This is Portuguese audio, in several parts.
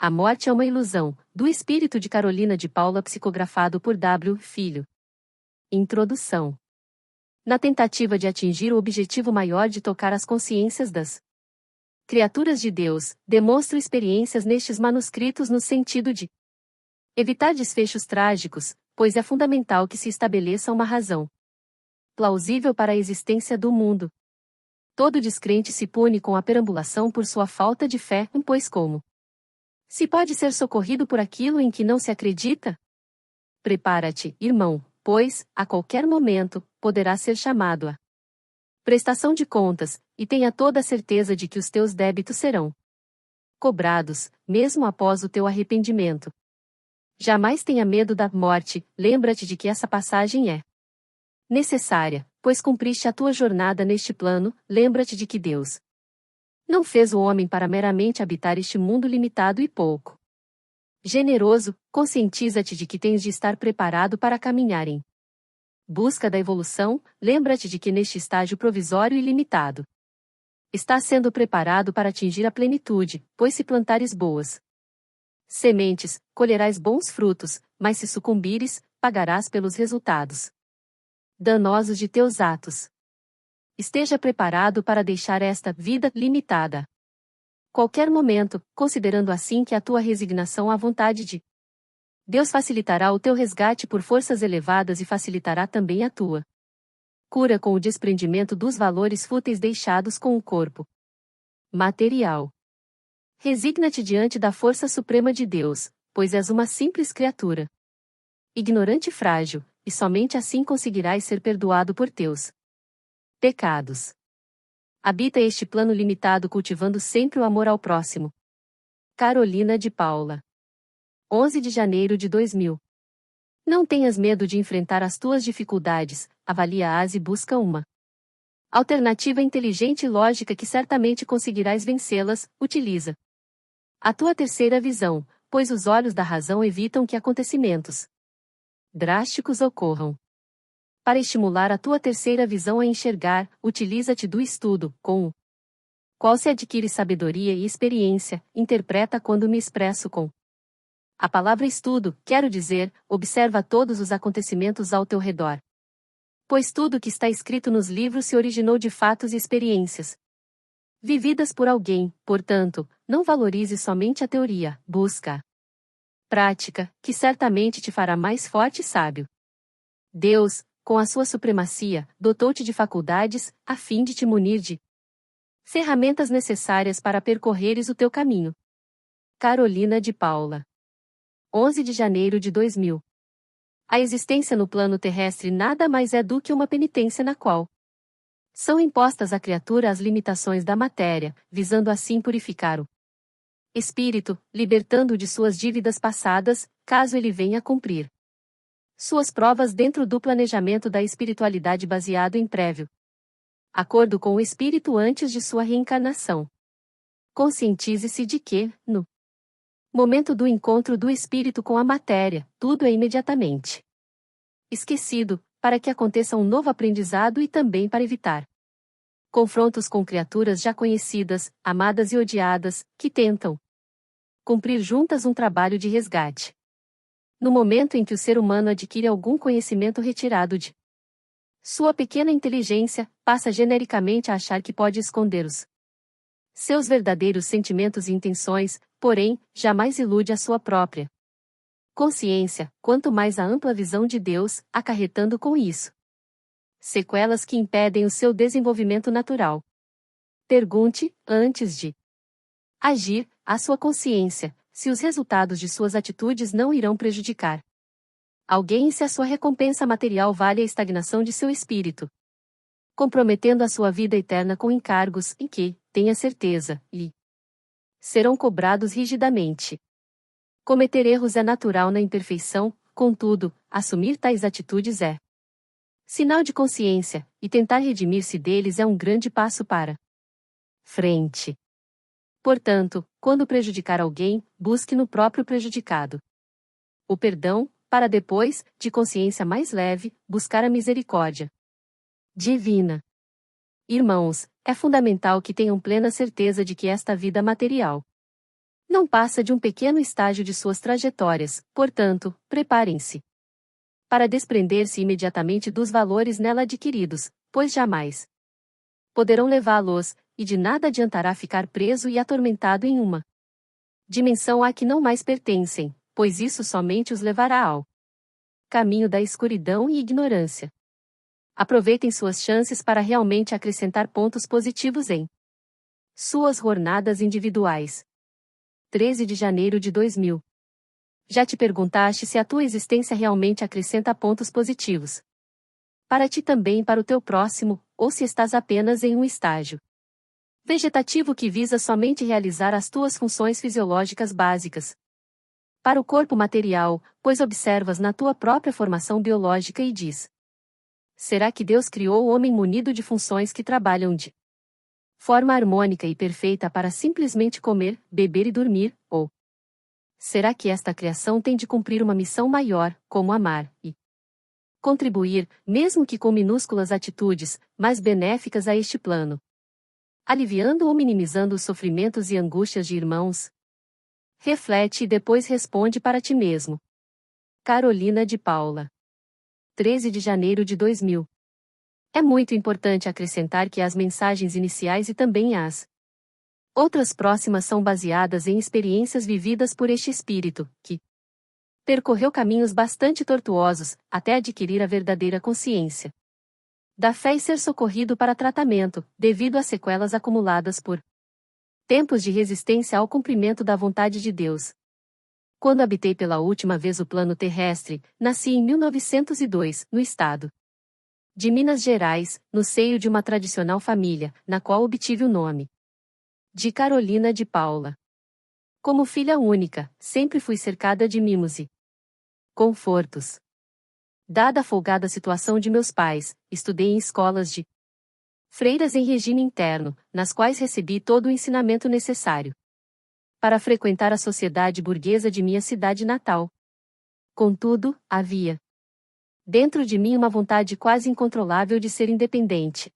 A morte é uma ilusão, do espírito de Carolina de Paula, psicografado por W. Filho. Introdução. Na tentativa de atingir o objetivo maior de tocar as consciências das criaturas de Deus, demonstro experiências nestes manuscritos no sentido de evitar desfechos trágicos, pois é fundamental que se estabeleça uma razão plausível para a existência do mundo. Todo descrente se pune com a perambulação por sua falta de fé, pois como se pode ser socorrido por aquilo em que não se acredita? Prepara-te, irmão, pois, a qualquer momento, poderá ser chamado a prestação de contas, e tenha toda a certeza de que os teus débitos serão cobrados, mesmo após o teu arrependimento. Jamais tenha medo da morte, lembra-te de que essa passagem é necessária, pois cumpriste a tua jornada neste plano, lembra-te de que Deus não fez o homem para meramente habitar este mundo limitado e pouco generoso, conscientiza-te de que tens de estar preparado para caminhar em busca da evolução, lembra-te de que neste estágio provisório e limitado estás sendo preparado para atingir a plenitude, pois se plantares boas sementes, colherás bons frutos, mas se sucumbires, pagarás pelos resultados danosos de teus atos. Esteja preparado para deixar esta vida limitada. Qualquer momento, considerando assim que a tua resignação à vontade de Deus facilitará o teu resgate por forças elevadas e facilitará também a tua cura com o desprendimento dos valores fúteis deixados com o corpo material. Resigna-te diante da força suprema de Deus, pois és uma simples criatura ignorante e frágil, e somente assim conseguirás ser perdoado por teus pecados. Habita este plano limitado cultivando sempre o amor ao próximo. Carolina de Paula. 11 de janeiro de 2000. Não tenhas medo de enfrentar as tuas dificuldades, avalia-as e busca uma alternativa inteligente e lógica que certamente conseguirás vencê-las, utiliza a tua terceira visão, pois os olhos da razão evitam que acontecimentos drásticos ocorram. Para estimular a tua terceira visão a enxergar, utiliza-te do estudo, com o qual se adquire sabedoria e experiência, interpreta quando me expresso com a palavra estudo, quero dizer, observa todos os acontecimentos ao teu redor. Pois tudo que está escrito nos livros se originou de fatos e experiências vividas por alguém, portanto, não valorize somente a teoria, busca a prática, que certamente te fará mais forte e sábio. Deus, com a sua supremacia, dotou-te de faculdades, a fim de te munir de ferramentas necessárias para percorreres o teu caminho. Carolina de Paula. 11 de janeiro de 2000. A existência no plano terrestre nada mais é do que uma penitência na qual são impostas à criatura as limitações da matéria, visando assim purificar o espírito, libertando-o de suas dívidas passadas, caso ele venha a cumprir suas provas dentro do planejamento da espiritualidade baseado em prévio acordo com o espírito antes de sua reencarnação. Conscientize-se de que, no momento do encontro do espírito com a matéria, tudo é imediatamente esquecido, para que aconteça um novo aprendizado e também para evitar confrontos com criaturas já conhecidas, amadas e odiadas, que tentam cumprir juntas um trabalho de resgate. No momento em que o ser humano adquire algum conhecimento retirado de sua pequena inteligência, passa genericamente a achar que pode esconder os seus verdadeiros sentimentos e intenções, porém, jamais ilude a sua própria consciência, quanto mais a ampla visão de Deus, acarretando com isso sequelas que impedem o seu desenvolvimento natural. Pergunte, antes de agir, à sua consciência, se os resultados de suas atitudes não irão prejudicar alguém e se a sua recompensa material vale a estagnação de seu espírito, comprometendo a sua vida eterna com encargos em que, tenha certeza, lhe serão cobrados rigidamente. Cometer erros é natural na imperfeição, contudo, assumir tais atitudes é sinal de consciência, e tentar redimir-se deles é um grande passo para frente. Portanto, quando prejudicar alguém, busque no próprio prejudicado o perdão, para depois, de consciência mais leve, buscar a misericórdia divina. Irmãos, é fundamental que tenham plena certeza de que esta vida material Não passa de um pequeno estágio de suas trajetórias, portanto, preparem-se para desprender-se imediatamente dos valores nela adquiridos, pois jamais poderão levá-los, e de nada adiantará ficar preso e atormentado em uma dimensão a que não mais pertencem, pois isso somente os levará ao caminho da escuridão e ignorância. Aproveitem suas chances para realmente acrescentar pontos positivos em suas jornadas individuais. 13 de janeiro de 2000. Já te perguntaste se a tua existência realmente acrescenta pontos positivos para ti também e para o teu próximo, ou se estás apenas em um estágio vegetativo que visa somente realizar as tuas funções fisiológicas básicas para o corpo material, pois observas na tua própria formação biológica e diz: será que Deus criou o homem munido de funções que trabalham de forma harmônica e perfeita para simplesmente comer, beber e dormir, ou será que esta criação tem de cumprir uma missão maior, como amar e contribuir, mesmo que com minúsculas atitudes, mas benéficas a este plano, aliviando ou minimizando os sofrimentos e angústias de irmãos? Reflete e depois responde para ti mesmo. Carolina de Paula. 13 de janeiro de 2000. É muito importante acrescentar que as mensagens iniciais e também as outras próximas são baseadas em experiências vividas por este espírito, que percorreu caminhos bastante tortuosos, até adquirir a verdadeira consciência da fé e ser socorrido para tratamento, devido às sequelas acumuladas por tempos de resistência ao cumprimento da vontade de Deus. Quando habitei pela última vez o plano terrestre, nasci em 1902, no estado de Minas Gerais, no seio de uma tradicional família, na qual obtive o nome de Carolina de Paula. Como filha única, sempre fui cercada de mimos e confortos. Dada a folgada situação de meus pais, estudei em escolas de freiras em regime interno, nas quais recebi todo o ensinamento necessário para frequentar a sociedade burguesa de minha cidade natal. Contudo, havia dentro de mim uma vontade quase incontrolável de ser independente.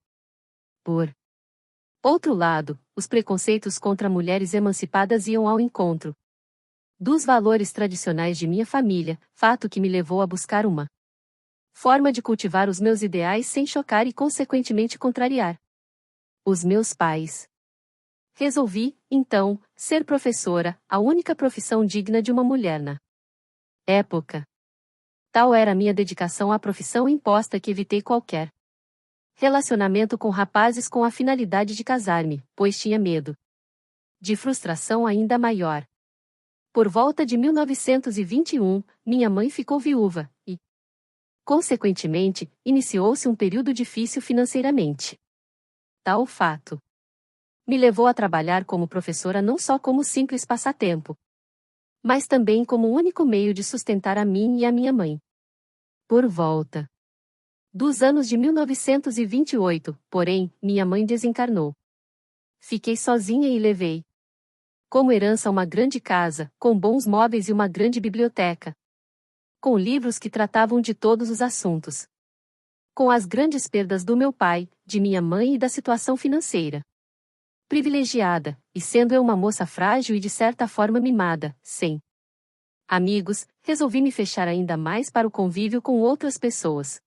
Por outro lado, os preconceitos contra mulheres emancipadas iam ao encontro dos valores tradicionais de minha família, fato que me levou a buscar uma forma de cultivar os meus ideais sem chocar e consequentemente contrariar os meus pais. Resolvi, então, ser professora, a única profissão digna de uma mulher na época. Tal era a minha dedicação à profissão imposta que evitei qualquer relacionamento com rapazes com a finalidade de casar-me, pois tinha medo de frustração ainda maior. Por volta de 1921, minha mãe ficou viúva, e, consequentemente, iniciou-se um período difícil financeiramente. Tal fato me levou a trabalhar como professora não só como simples passatempo, mas também como o único meio de sustentar a mim e a minha mãe. Por volta dos anos de 1928, porém, minha mãe desencarnou. Fiquei sozinha e levei como herança uma grande casa, com bons móveis e uma grande biblioteca, com livros que tratavam de todos os assuntos. Com as grandes perdas do meu pai, de minha mãe e da situação financeira privilegiada, e sendo eu uma moça frágil e de certa forma mimada, sem amigos, resolvi me fechar ainda mais para o convívio com outras pessoas.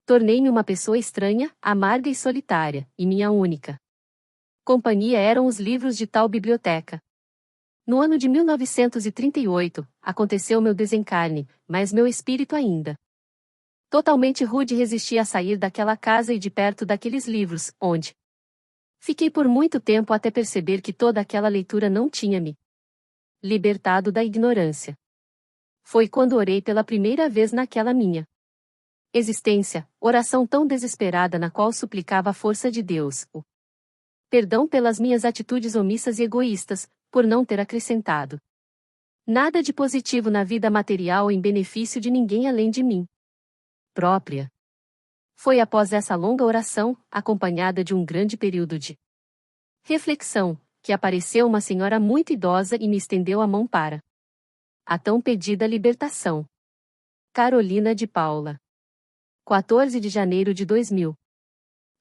Tornei-me uma pessoa estranha, amarga e solitária, e minha única companhia eram os livros de tal biblioteca. No ano de 1938, aconteceu meu desencarne, mas meu espírito ainda totalmente rude resistia a sair daquela casa e de perto daqueles livros, onde fiquei por muito tempo até perceber que toda aquela leitura não tinha me libertado da ignorância. Foi quando orei pela primeira vez naquela minha existência, oração tão desesperada na qual suplicava a força de Deus, o perdão pelas minhas atitudes omissas e egoístas, por não ter acrescentado nada de positivo na vida material em benefício de ninguém além de mim própria. Foi após essa longa oração, acompanhada de um grande período de reflexão, que apareceu uma senhora muito idosa e me estendeu a mão para a tão pedida libertação. Carolina de Paula. 14 de janeiro de 2000.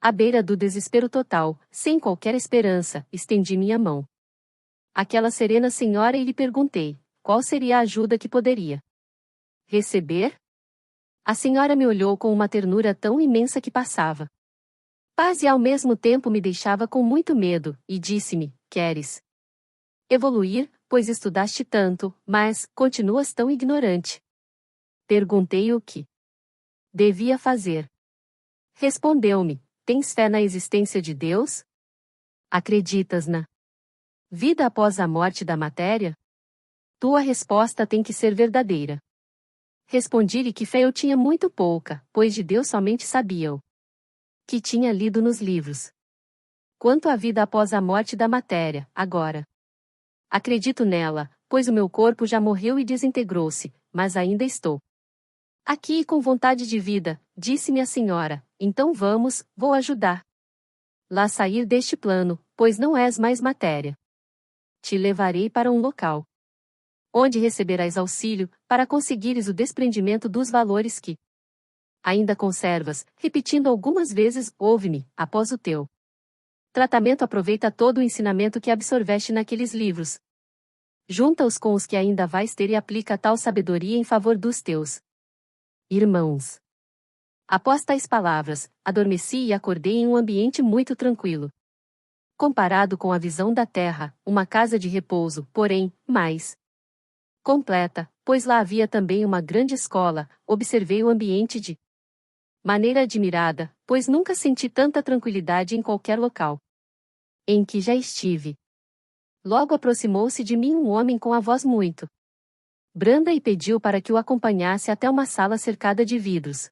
À beira do desespero total, sem qualquer esperança, estendi minha mão aquela serena senhora e lhe perguntei, qual seria a ajuda que poderia receber? A senhora me olhou com uma ternura tão imensa que passava paz e ao mesmo tempo me deixava com muito medo, e disse-me, queres evoluir, pois estudaste tanto, mas continuas tão ignorante. Perguntei o que devia fazer. Respondeu-me, tens fé na existência de Deus? Acreditas na vida após a morte da matéria? Tua resposta tem que ser verdadeira. Respondi-lhe que fé eu tinha muito pouca, pois de Deus somente sabia o que tinha lido nos livros. Quanto à vida após a morte da matéria, agora acredito nela, pois o meu corpo já morreu e desintegrou-se, mas ainda estou aqui e com vontade de vida, disse-me a senhora, então vamos, vou ajudar lá sair deste plano, pois não és mais matéria. Te levarei para um local onde receberás auxílio, para conseguires o desprendimento dos valores que ainda conservas, repetindo algumas vezes, ouve-me, após o teu tratamento aproveita todo o ensinamento que absorveste naqueles livros. Junta-os com os que ainda vais ter e aplica tal sabedoria em favor dos teus irmãos. Após tais palavras, adormeci e acordei em um ambiente muito tranquilo. Comparado com a visão da terra, uma casa de repouso, porém, mais completa, pois lá havia também uma grande escola, observei o ambiente de maneira admirada, pois nunca senti tanta tranquilidade em qualquer local em que já estive. Logo aproximou-se de mim um homem com a voz muito branda e pediu para que o acompanhasse até uma sala cercada de vidros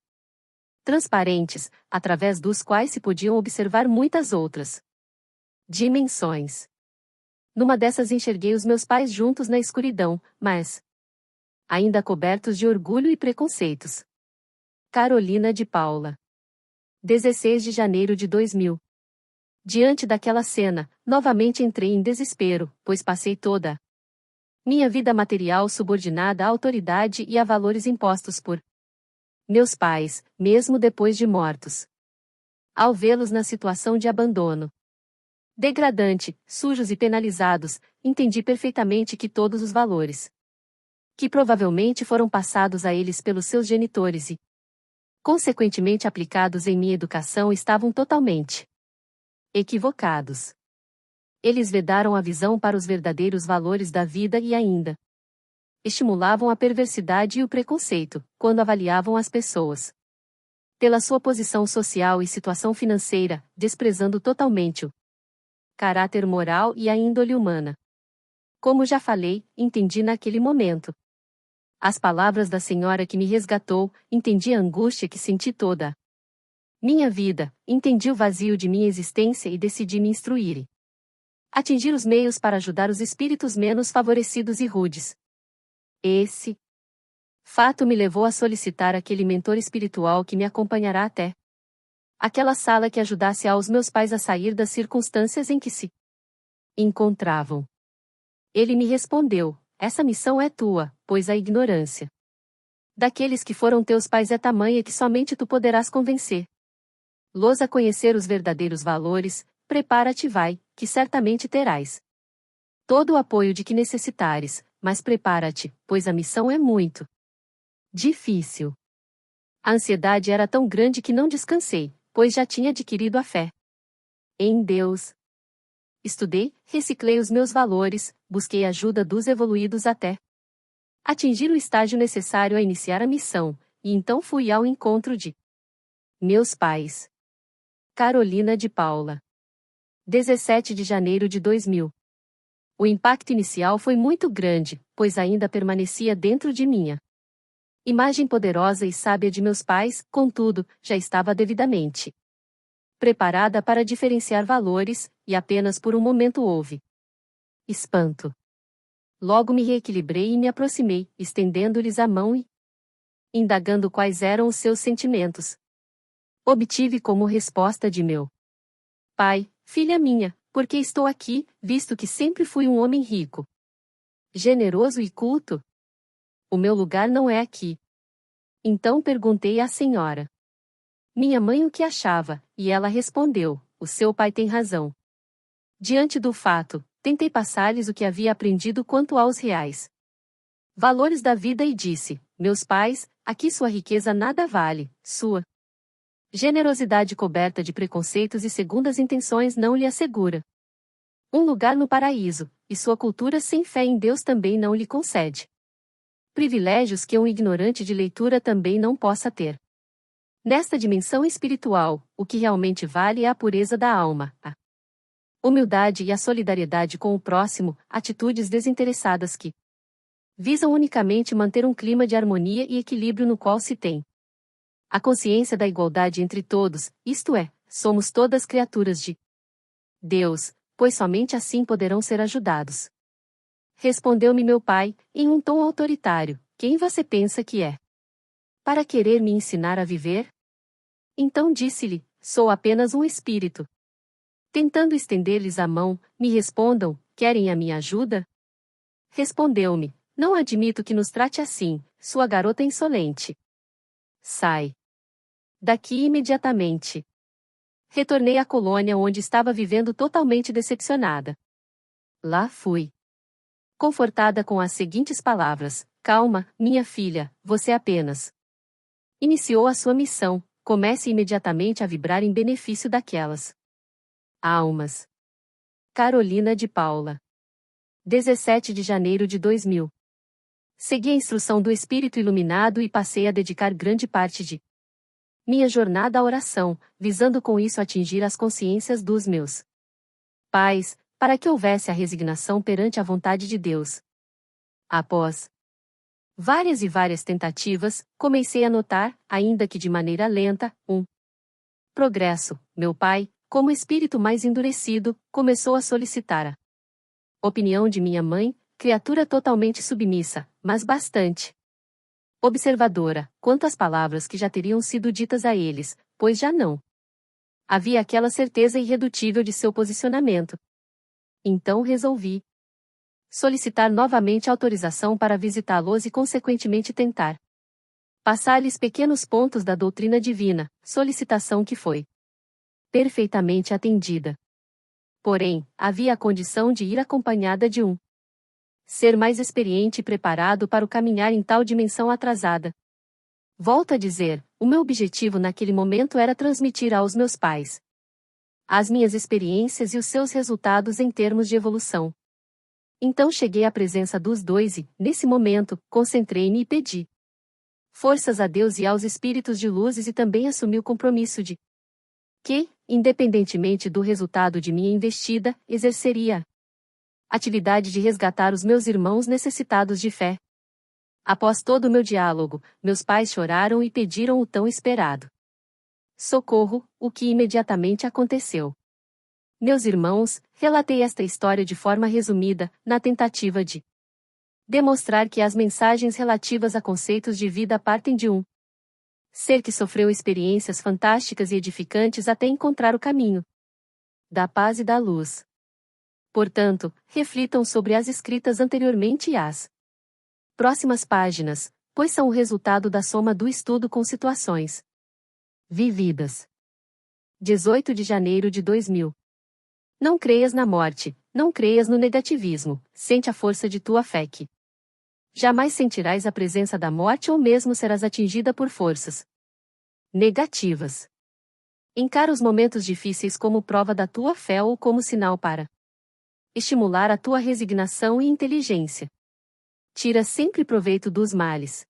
transparentes, através dos quais se podiam observar muitas outras dimensões. Numa dessas enxerguei os meus pais juntos na escuridão, mas ainda cobertos de orgulho e preconceitos. Carolina de Paula. 16 de janeiro de 2000. Diante daquela cena, novamente entrei em desespero, pois passei toda minha vida material subordinada à autoridade e a valores impostos por meus pais, mesmo depois de mortos. Ao vê-los na situação de abandono degradante, sujos e penalizados, entendi perfeitamente que todos os valores que provavelmente foram passados a eles pelos seus genitores e, consequentemente aplicados em minha educação estavam totalmente equivocados. Eles vedaram a visão para os verdadeiros valores da vida e ainda estimulavam a perversidade e o preconceito, quando avaliavam as pessoas pela sua posição social e situação financeira, desprezando totalmente o caráter moral e a índole humana. Como já falei, entendi naquele momento as palavras da senhora que me resgatou, entendi a angústia que senti toda minha vida, entendi o vazio de minha existência e decidi me instruir e atingir os meios para ajudar os espíritos menos favorecidos e rudes. Esse fato me levou a solicitar aquele mentor espiritual que me acompanhará até aquela sala que ajudasse aos meus pais a sair das circunstâncias em que se encontravam. Ele me respondeu, essa missão é tua, pois a ignorância daqueles que foram teus pais é tamanha que somente tu poderás convencer los a conhecer os verdadeiros valores. Prepara-te, vai, que certamente terás todo o apoio de que necessitares, mas prepara-te, pois a missão é muito difícil. A ansiedade era tão grande que não descansei, pois já tinha adquirido a fé em Deus. Estudei, reciclei os meus valores, busquei ajuda dos evoluídos até atingir o estágio necessário a iniciar a missão, e então fui ao encontro de meus pais. Carolina de Paula. 17 de janeiro de 2000. O impacto inicial foi muito grande, pois ainda permanecia dentro de minha imagem poderosa e sábia de meus pais, contudo, já estava devidamente preparada para diferenciar valores, e apenas por um momento houve espanto. Logo me reequilibrei e me aproximei, estendendo-lhes a mão e indagando quais eram os seus sentimentos. Obtive como resposta de meu pai, filha minha, porque estou aqui, visto que sempre fui um homem rico, generoso e culto? O meu lugar não é aqui. Então perguntei à senhora minha mãe o que achava, e ela respondeu, o seu pai tem razão. Diante do fato, Tentei passar-lhes o que havia aprendido quanto aos reais valores da vida e disse: meus pais, aqui sua riqueza nada vale, sua generosidade coberta de preconceitos e segundas intenções não lhe assegura um lugar no paraíso, e sua cultura sem fé em Deus também não lhe concede privilégios que um ignorante de leitura também não possa ter. Nesta dimensão espiritual, o que realmente vale é a pureza da alma, a humildade e a solidariedade com o próximo, atitudes desinteressadas que visam unicamente manter um clima de harmonia e equilíbrio no qual se tem a consciência da igualdade entre todos, isto é, somos todas criaturas de Deus, pois somente assim poderão ser ajudados. Respondeu-me meu pai, em um tom autoritário: quem você pensa que é? Para querer me ensinar a viver? Então disse-lhe: sou apenas um espírito. Tentando estender-lhes a mão, me respondam: querem a minha ajuda? Respondeu-me: não admito que nos trate assim, sua garota insolente. Sai daqui imediatamente. Retornei à colônia onde estava vivendo totalmente decepcionada. Lá fui confortada com as seguintes palavras: calma, minha filha, você apenas iniciou a sua missão, comece imediatamente a vibrar em benefício daquelas almas. Carolina de Paula. 17 de janeiro de 2000. Segui a instrução do Espírito Iluminado e passei a dedicar grande parte de minha jornada à oração, visando com isso atingir as consciências dos meus pais, para que houvesse a resignação perante a vontade de Deus. Após várias tentativas, comecei a notar, ainda que de maneira lenta, um progresso. Meu pai, como espírito mais endurecido, começou a solicitar a opinião de minha mãe, criatura totalmente submissa, mas bastante observadora, quanto às palavras que já teriam sido ditas a eles, pois já não havia aquela certeza irredutível de seu posicionamento. Então resolvi solicitar novamente autorização para visitá-los e consequentemente tentar passar-lhes pequenos pontos da doutrina divina, solicitação que foi perfeitamente atendida. Porém, havia a condição de ir acompanhada de um ser mais experiente e preparado para o caminhar em tal dimensão atrasada. Volto a dizer, o meu objetivo naquele momento era transmitir aos meus pais as minhas experiências e os seus resultados em termos de evolução. Então cheguei à presença dos dois e, nesse momento, concentrei-me e pedi forças a Deus e aos espíritos de luzes e também assumi o compromisso de que, independentemente do resultado de minha investida, exerceria atividade de resgatar os meus irmãos necessitados de fé. Após todo o meu diálogo, meus pais choraram e pediram o tão esperado socorro, o que imediatamente aconteceu. Meus irmãos, relatei esta história de forma resumida, na tentativa de demonstrar que as mensagens relativas a conceitos de vida partem de um ser que sofreu experiências fantásticas e edificantes até encontrar o caminho da paz e da luz. Portanto, reflitam sobre as escritas anteriormente e as próximas páginas, pois são o resultado da soma do estudo com situações vividas. 18 de janeiro de 2000. Não creias na morte, não creias no negativismo, sente a força de tua fé que jamais sentirás a presença da morte ou mesmo serás atingida por forças negativas. Encara os momentos difíceis como prova da tua fé ou como sinal para estimular a tua resignação e inteligência. Tira sempre proveito dos males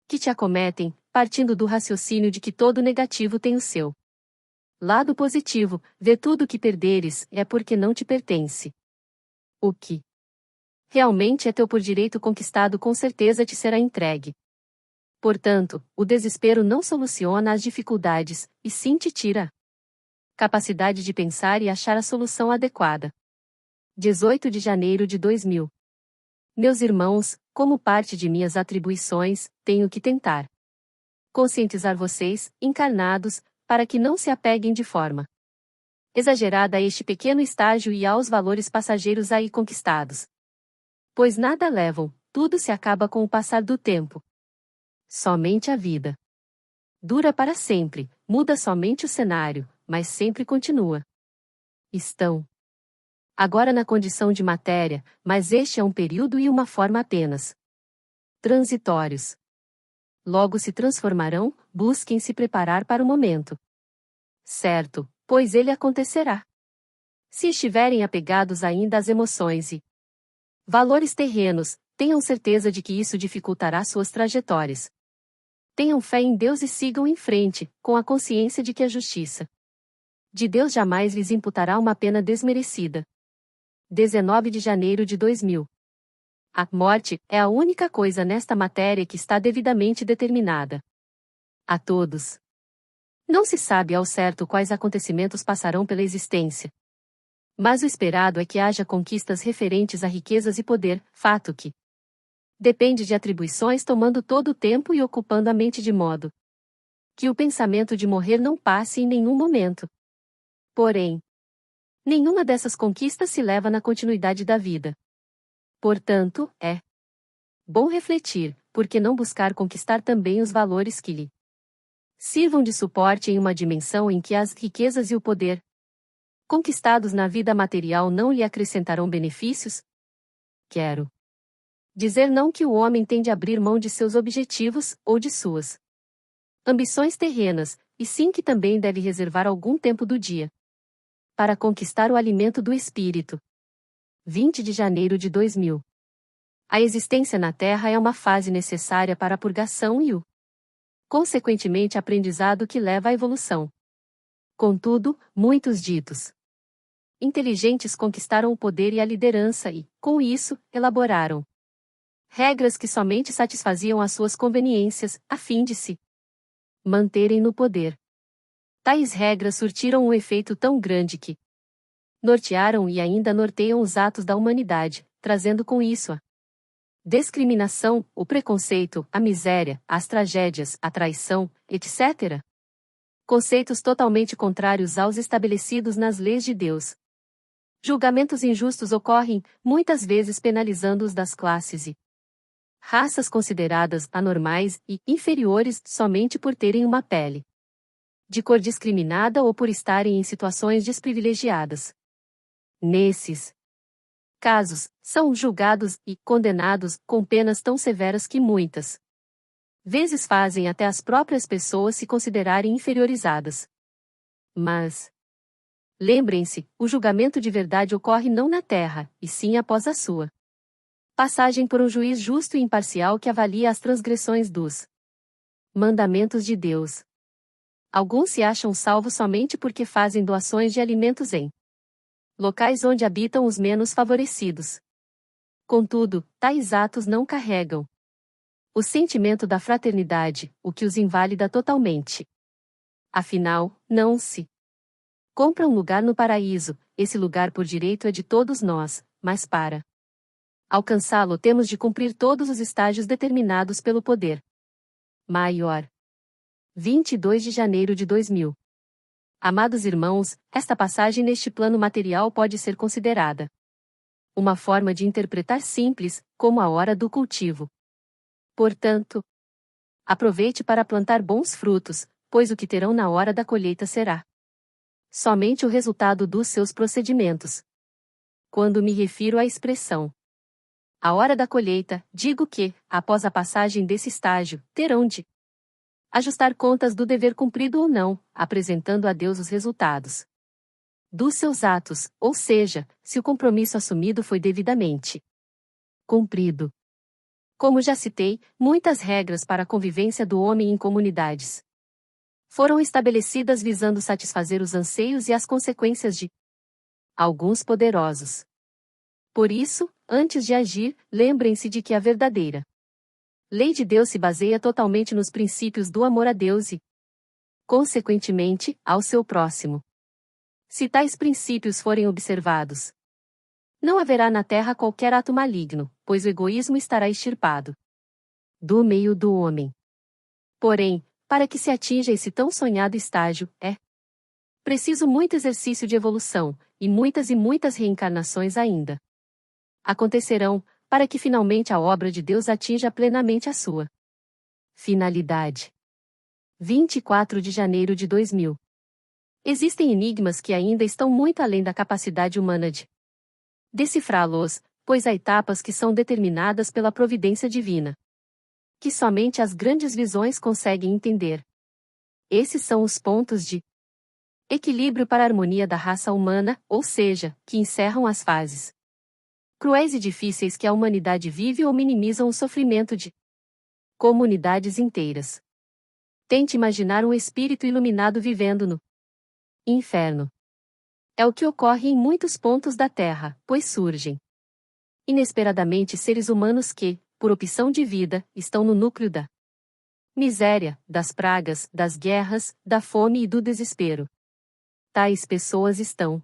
que te acometem, partindo do raciocínio de que todo negativo tem o seu lado positivo. Vê tudo o que perderes, é porque não te pertence. O que realmente é teu por direito conquistado com certeza te será entregue. Portanto, o desespero não soluciona as dificuldades, e sim te tira capacidade de pensar e achar a solução adequada. 18 de janeiro de 2000. Meus irmãos, como parte de minhas atribuições, tenho que tentar conscientizar vocês, encarnados, para que não se apeguem de forma exagerada a este pequeno estágio e aos valores passageiros aí conquistados. Pois nada levam, tudo se acaba com o passar do tempo. Somente a vida dura para sempre, muda somente o cenário, mas sempre continua. Estão agora na condição de matéria, mas este é um período e uma forma apenas transitórios. Logo se transformarão, busquem se preparar para o momento certo, pois ele acontecerá. Se estiverem apegados ainda às emoções e valores terrenos, tenham certeza de que isso dificultará suas trajetórias. Tenham fé em Deus e sigam em frente, com a consciência de que a justiça de Deus jamais lhes imputará uma pena desmerecida. 19 de janeiro de 2000. A morte é a única coisa nesta matéria que está devidamente determinada a todos. Não se sabe ao certo quais acontecimentos passarão pela existência. Mas o esperado é que haja conquistas referentes a riquezas e poder, fato que depende de atribuições tomando todo o tempo e ocupando a mente de modo que o pensamento de morrer não passe em nenhum momento. Porém, nenhuma dessas conquistas se leva na continuidade da vida. Portanto, é bom refletir, por que não buscar conquistar também os valores que lhe sirvam de suporte em uma dimensão em que as riquezas e o poder conquistados na vida material não lhe acrescentarão benefícios? Quero dizer não que o homem tem de abrir mão de seus objetivos, ou de suas ambições terrenas, e sim que também deve reservar algum tempo do dia para conquistar o alimento do espírito. 20 de janeiro de 2000. A existência na Terra é uma fase necessária para a purgação e o consequentemente aprendizado que leva à evolução. Contudo, muitos ditos inteligentes conquistaram o poder e a liderança e, com isso, elaboraram regras que somente satisfaziam as suas conveniências, a fim de se manterem no poder. Tais regras surtiram um efeito tão grande que nortearam e ainda norteiam os atos da humanidade, trazendo com isso a discriminação, o preconceito, a miséria, as tragédias, a traição, etc. Conceitos totalmente contrários aos estabelecidos nas leis de Deus. Julgamentos injustos ocorrem, muitas vezes penalizando os das classes e raças consideradas anormais e inferiores somente por terem uma pele de cor discriminada ou por estarem em situações desprivilegiadas. Nesses casos, são julgados e condenados com penas tão severas que muitas vezes fazem até as próprias pessoas se considerarem inferiorizadas. Mas lembrem-se, o julgamento de verdade ocorre não na terra, e sim após a sua passagem por um juiz justo e imparcial que avalia as transgressões dos mandamentos de Deus. Alguns se acham salvos somente porque fazem doações de alimentos em locais onde habitam os menos favorecidos. Contudo, tais atos não carregam o sentimento da fraternidade, o que os invalida totalmente. Afinal, não se compra um lugar no paraíso, esse lugar por direito é de todos nós, mas para alcançá-lo temos de cumprir todos os estágios determinados pelo poder maior. 22 de janeiro de 2000. Amados irmãos, esta passagem neste plano material pode ser considerada uma forma de interpretar simples, como a hora do cultivo. Portanto, aproveite para plantar bons frutos, pois o que terão na hora da colheita será somente o resultado dos seus procedimentos. Quando me refiro à expressão a hora da colheita, digo que, após a passagem desse estágio, terão de ajustar contas do dever cumprido ou não, apresentando a Deus os resultados dos seus atos, ou seja, se o compromisso assumido foi devidamente cumprido. Como já citei, muitas regras para a convivência do homem em comunidades foram estabelecidas visando satisfazer os anseios e as consequências de alguns poderosos. Por isso, antes de agir, lembrem-se de que a verdadeira lei de Deus se baseia totalmente nos princípios do amor a Deus e, consequentemente, ao seu próximo. Se tais princípios forem observados, não haverá na terra qualquer ato maligno, pois o egoísmo estará extirpado do meio do homem. Porém, para que se atinja esse tão sonhado estágio, é preciso muito exercício de evolução, e muitas reencarnações ainda acontecerão, para que finalmente a obra de Deus atinja plenamente a sua finalidade. 24 de janeiro de 2000. Existem enigmas que ainda estão muito além da capacidade humana de decifrá-los, pois há etapas que são determinadas pela providência divina, que somente as grandes visões conseguem entender. Esses são os pontos de equilíbrio para a harmonia da raça humana, ou seja, que encerram as fases cruéis e difíceis que a humanidade vive ou minimizam o sofrimento de comunidades inteiras. Tente imaginar um espírito iluminado vivendo no inferno. É o que ocorre em muitos pontos da Terra, pois surgem inesperadamente seres humanos que, por opção de vida, estão no núcleo da miséria, das pragas, das guerras, da fome e do desespero. Tais pessoas estão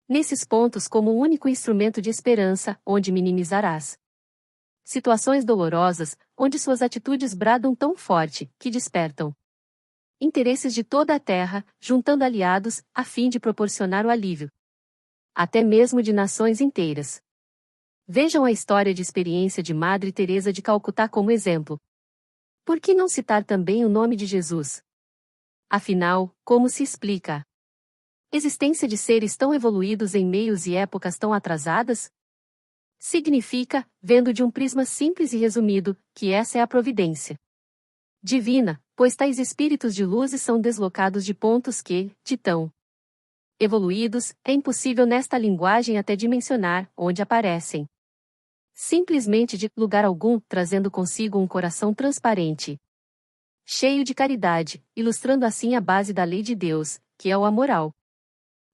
nesses pontos como o único instrumento de esperança, onde minimizarás situações dolorosas, onde suas atitudes bradam tão forte, que despertam interesses de toda a Terra, juntando aliados, a fim de proporcionar o alívio até mesmo de nações inteiras. Vejam a história de experiência de Madre Teresa de Calcutá como exemplo. Por que não citar também o nome de Jesus? Afinal, como se explica a existência de seres tão evoluídos em meios e épocas tão atrasadas? Significa, vendo de um prisma simples e resumido, que essa é a providência divina, pois tais espíritos de luz são deslocados de pontos que, de tão evoluídos, é impossível nesta linguagem até dimensionar, onde aparecem simplesmente de lugar algum, trazendo consigo um coração transparente, cheio de caridade, ilustrando assim a base da lei de Deus, que é o amor ao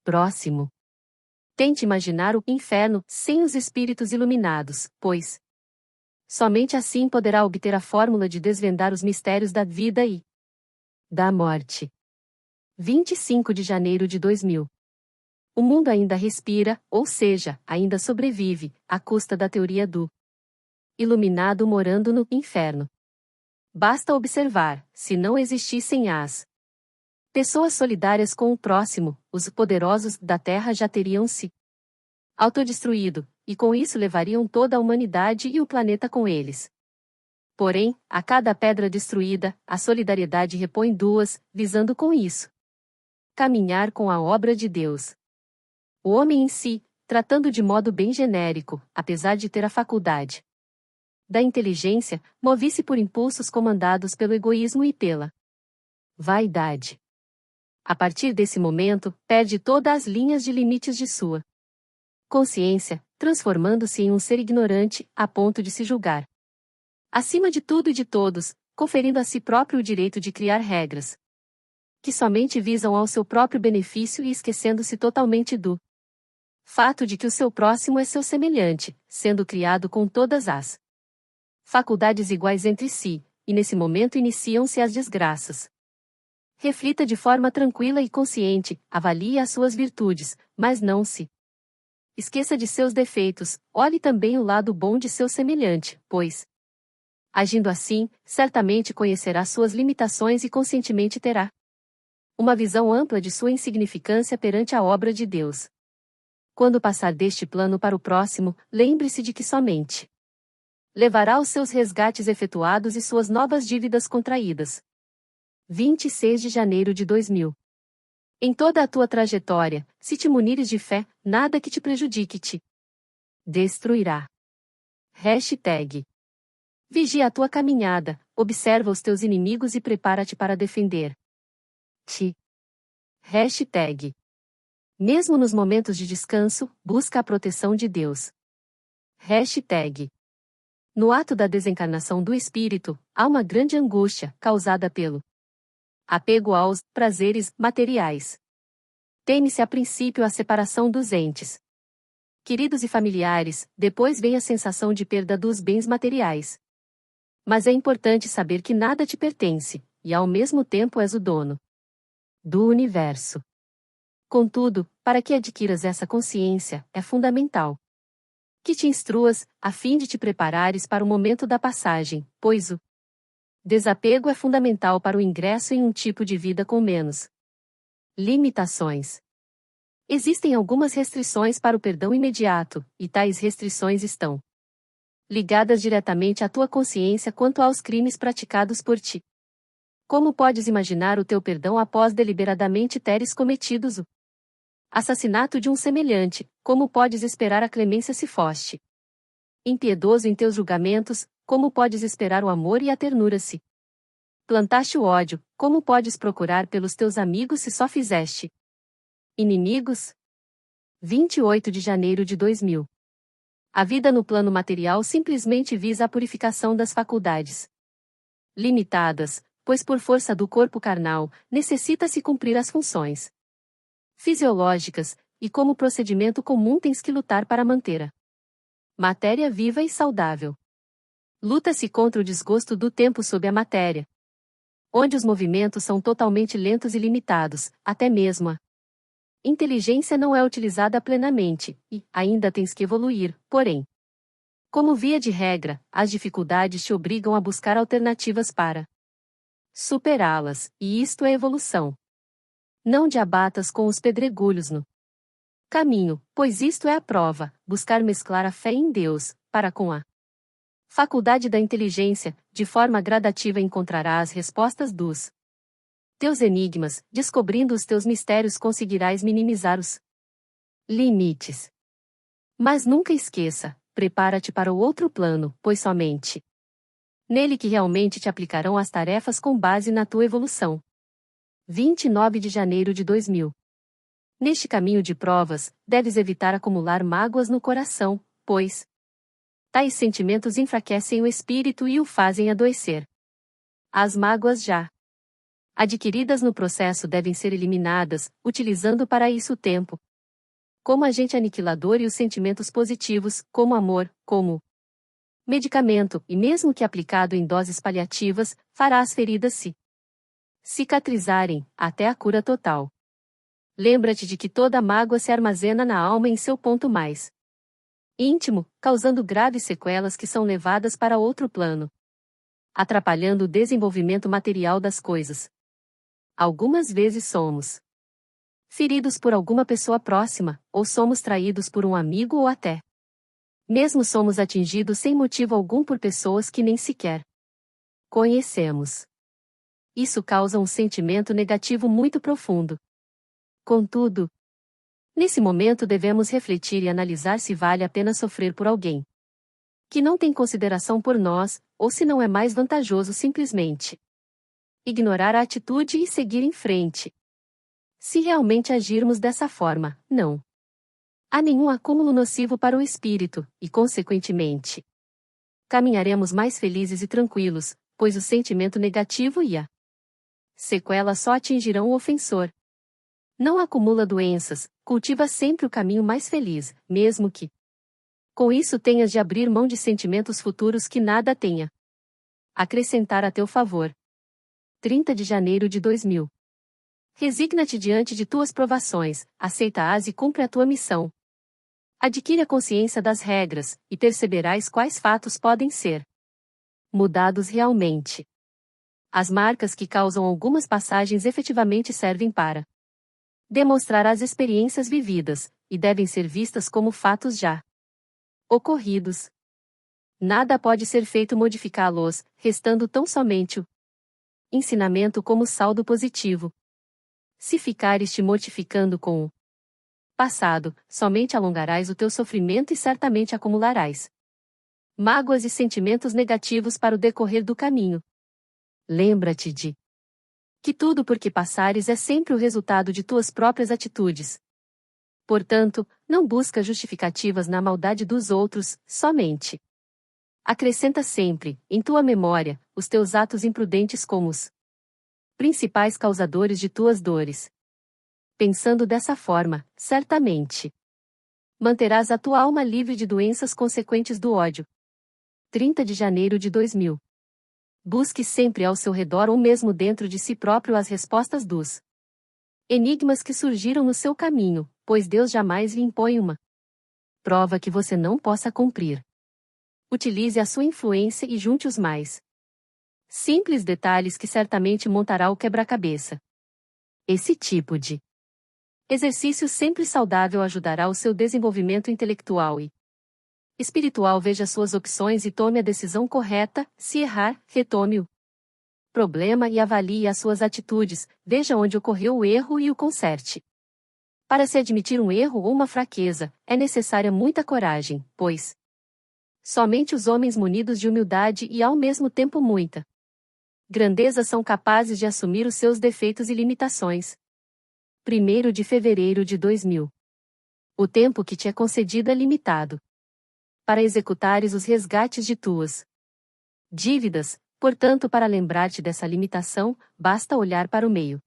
próximo. Tente imaginar o inferno sem os espíritos iluminados, pois somente assim poderá obter a fórmula de desvendar os mistérios da vida e da morte. 25 de janeiro de 2000. O mundo ainda respira, ou seja, ainda sobrevive, à custa da teoria do iluminado morando no inferno. Basta observar, se não existissem as pessoas solidárias com o próximo, os poderosos da Terra já teriam se autodestruído, e com isso levariam toda a humanidade e o planeta com eles. Porém, a cada pedra destruída, a solidariedade repõe duas, visando com isso caminhar com a obra de Deus. O homem em si, tratando de modo bem genérico, apesar de ter a faculdade da inteligência, move-se por impulsos comandados pelo egoísmo e pela vaidade. A partir desse momento, perde todas as linhas de limites de sua consciência, transformando-se em um ser ignorante, a ponto de se julgar acima de tudo e de todos, conferindo a si próprio o direito de criar regras que somente visam ao seu próprio benefício e esquecendo-se totalmente do fato de que o seu próximo é seu semelhante, sendo criado com todas as faculdades iguais entre si, e nesse momento iniciam-se as desgraças. Reflita de forma tranquila e consciente, avalie as suas virtudes, mas não se esqueça de seus defeitos, olhe também o lado bom de seu semelhante, pois, agindo assim, certamente conhecerá suas limitações e conscientemente terá uma visão ampla de sua insignificância perante a obra de Deus. Quando passar deste plano para o próximo, lembre-se de que somente levará os seus resgates efetuados e suas novas dívidas contraídas. 26 de janeiro de 2000. Em toda a tua trajetória, se te munires de fé, nada que te prejudique te destruirá. Hashtag. Vigia a tua caminhada, observa os teus inimigos e prepara-te para defender-te. Hashtag. Mesmo nos momentos de descanso, busca a proteção de Deus. Hashtag. No ato da desencarnação do espírito, há uma grande angústia, causada pelo apego aos prazeres materiais. Teme-se a princípio a separação dos entes queridos e familiares, depois vem a sensação de perda dos bens materiais. Mas é importante saber que nada te pertence, e ao mesmo tempo és o dono do universo. Contudo, para que adquiras essa consciência, é fundamental que te instruas, a fim de te preparares para o momento da passagem, pois o desapego é fundamental para o ingresso em um tipo de vida com menos limitações. Existem algumas restrições para o perdão imediato, e tais restrições estão ligadas diretamente à tua consciência quanto aos crimes praticados por ti. Como podes imaginar o teu perdão após deliberadamente teres cometidos o Assassinato de um semelhante, como podes esperar a clemência se foste impiedoso em teus julgamentos, como podes esperar o amor e a ternura se plantaste o ódio, como podes procurar pelos teus amigos se só fizeste inimigos? 28 de janeiro de 2000. A vida no plano material simplesmente visa a purificação das faculdades limitadas, pois por força do corpo carnal, necessita-se cumprir as funções fisiológicas, e como procedimento comum tens que lutar para manter a matéria viva e saudável. Luta-se contra o desgosto do tempo sob a matéria, onde os movimentos são totalmente lentos e limitados, até mesmo a inteligência não é utilizada plenamente, e ainda tens que evoluir, porém. Como via de regra, as dificuldades te obrigam a buscar alternativas para superá-las, e isto é evolução. Não te abatas com os pedregulhos no caminho, pois isto é a prova, buscar mesclar a fé em Deus, para com a faculdade da inteligência, de forma gradativa encontrarás respostas dos teus enigmas, descobrindo os teus mistérios conseguirás minimizar os limites. Mas nunca esqueça, prepara-te para o outro plano, pois somente nele que realmente te aplicarão as tarefas com base na tua evolução. 29 de janeiro de 2000. Neste caminho de provas, deves evitar acumular mágoas no coração, pois tais sentimentos enfraquecem o espírito e o fazem adoecer. As mágoas já adquiridas no processo devem ser eliminadas, utilizando para isso o tempo como agente aniquilador e os sentimentos positivos, como amor, como medicamento, e mesmo que aplicado em doses paliativas, fará as feridas se cicatrizarem, até a cura total. Lembra-te de que toda mágoa se armazena na alma em seu ponto mais íntimo, causando graves sequelas que são levadas para outro plano, atrapalhando o desenvolvimento material das coisas. Algumas vezes somos feridos por alguma pessoa próxima, ou somos traídos por um amigo ou até mesmo somos atingidos sem motivo algum por pessoas que nem sequer conhecemos. Isso causa um sentimento negativo muito profundo. Contudo, nesse momento devemos refletir e analisar se vale a pena sofrer por alguém que não tem consideração por nós, ou se não é mais vantajoso simplesmente ignorar a atitude e seguir em frente. Se realmente agirmos dessa forma, não há nenhum acúmulo nocivo para o espírito, e consequentemente caminharemos mais felizes e tranquilos, pois o sentimento negativo e a sequela só atingirão o ofensor. Não acumula doenças, cultiva sempre o caminho mais feliz, mesmo que com isso tenhas de abrir mão de sentimentos futuros que nada tenha acrescentar a teu favor. 30 de janeiro de 2000. Resigna-te diante de tuas provações, aceita-as e cumpre a tua missão. Adquire a consciência das regras, e perceberás quais fatos podem ser mudados realmente. As marcas que causam algumas passagens efetivamente servem para demonstrar as experiências vividas, e devem ser vistas como fatos já ocorridos. Nada pode ser feito modificá-los, restando tão somente o ensinamento como saldo positivo. Se ficares te mortificando com o passado, somente alongarás o teu sofrimento e certamente acumularás mágoas e sentimentos negativos para o decorrer do caminho. Lembra-te de que tudo por que passares é sempre o resultado de tuas próprias atitudes. Portanto, não busca justificativas na maldade dos outros, somente acrescenta sempre, em tua memória, os teus atos imprudentes como os principais causadores de tuas dores. Pensando dessa forma, certamente manterás a tua alma livre de doenças consequentes do ódio. 30 de janeiro de 2000. Busque sempre ao seu redor ou mesmo dentro de si próprio as respostas dos enigmas que surgiram no seu caminho, pois Deus jamais lhe impõe uma prova que você não possa cumprir. Utilize a sua influência e junte os mais simples detalhes que certamente montará o quebra-cabeça. Esse tipo de exercício sempre saudável ajudará o seu desenvolvimento intelectual e espiritual. Veja suas opções e tome a decisão correta. Se errar, retome o problema e avalie as suas atitudes, veja onde ocorreu o erro e o conserte. Para se admitir um erro ou uma fraqueza, é necessária muita coragem, pois somente os homens munidos de humildade e ao mesmo tempo muita grandeza são capazes de assumir os seus defeitos e limitações. 1º de fevereiro de 2000. O tempo que te é concedido é limitado para executares os resgates de tuas dívidas, portanto, para lembrar-te dessa limitação, basta olhar para o meio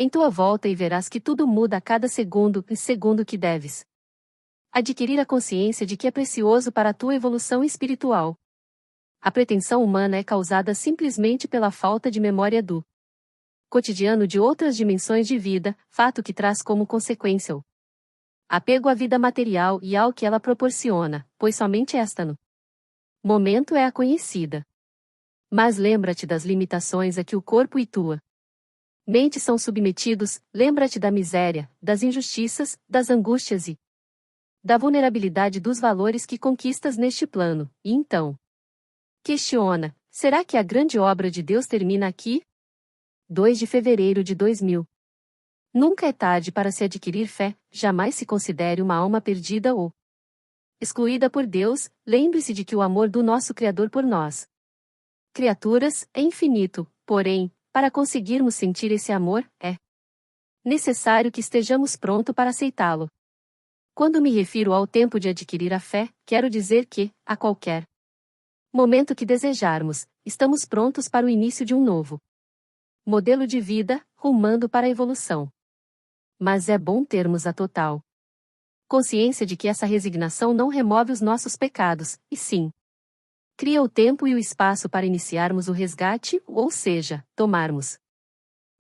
em tua volta e verás que tudo muda a cada segundo que deves adquirir a consciência de que é precioso para a tua evolução espiritual. A pretensão humana é causada simplesmente pela falta de memória do cotidiano de outras dimensões de vida, fato que traz como consequência o apego à vida material e ao que ela proporciona, pois somente esta no momento é a conhecida. Mas lembra-te das limitações a que o corpo e tua mente são submetidos, lembra-te da miséria, das injustiças, das angústias e da vulnerabilidade dos valores que conquistas neste plano, e então questiona: será que a grande obra de Deus termina aqui? 2 de fevereiro de 2000. Nunca é tarde para se adquirir fé, jamais se considere uma alma perdida ou excluída por Deus, lembre-se de que o amor do nosso Criador por nós, criaturas, é infinito, porém, para conseguirmos sentir esse amor, é necessário que estejamos prontos para aceitá-lo. Quando me refiro ao tempo de adquirir a fé, quero dizer que, a qualquer momento que desejarmos, estamos prontos para o início de um novo modelo de vida, rumando para a evolução. Mas é bom termos a total consciência de que essa resignação não remove os nossos pecados, e sim cria o tempo e o espaço para iniciarmos o resgate, ou seja, tomarmos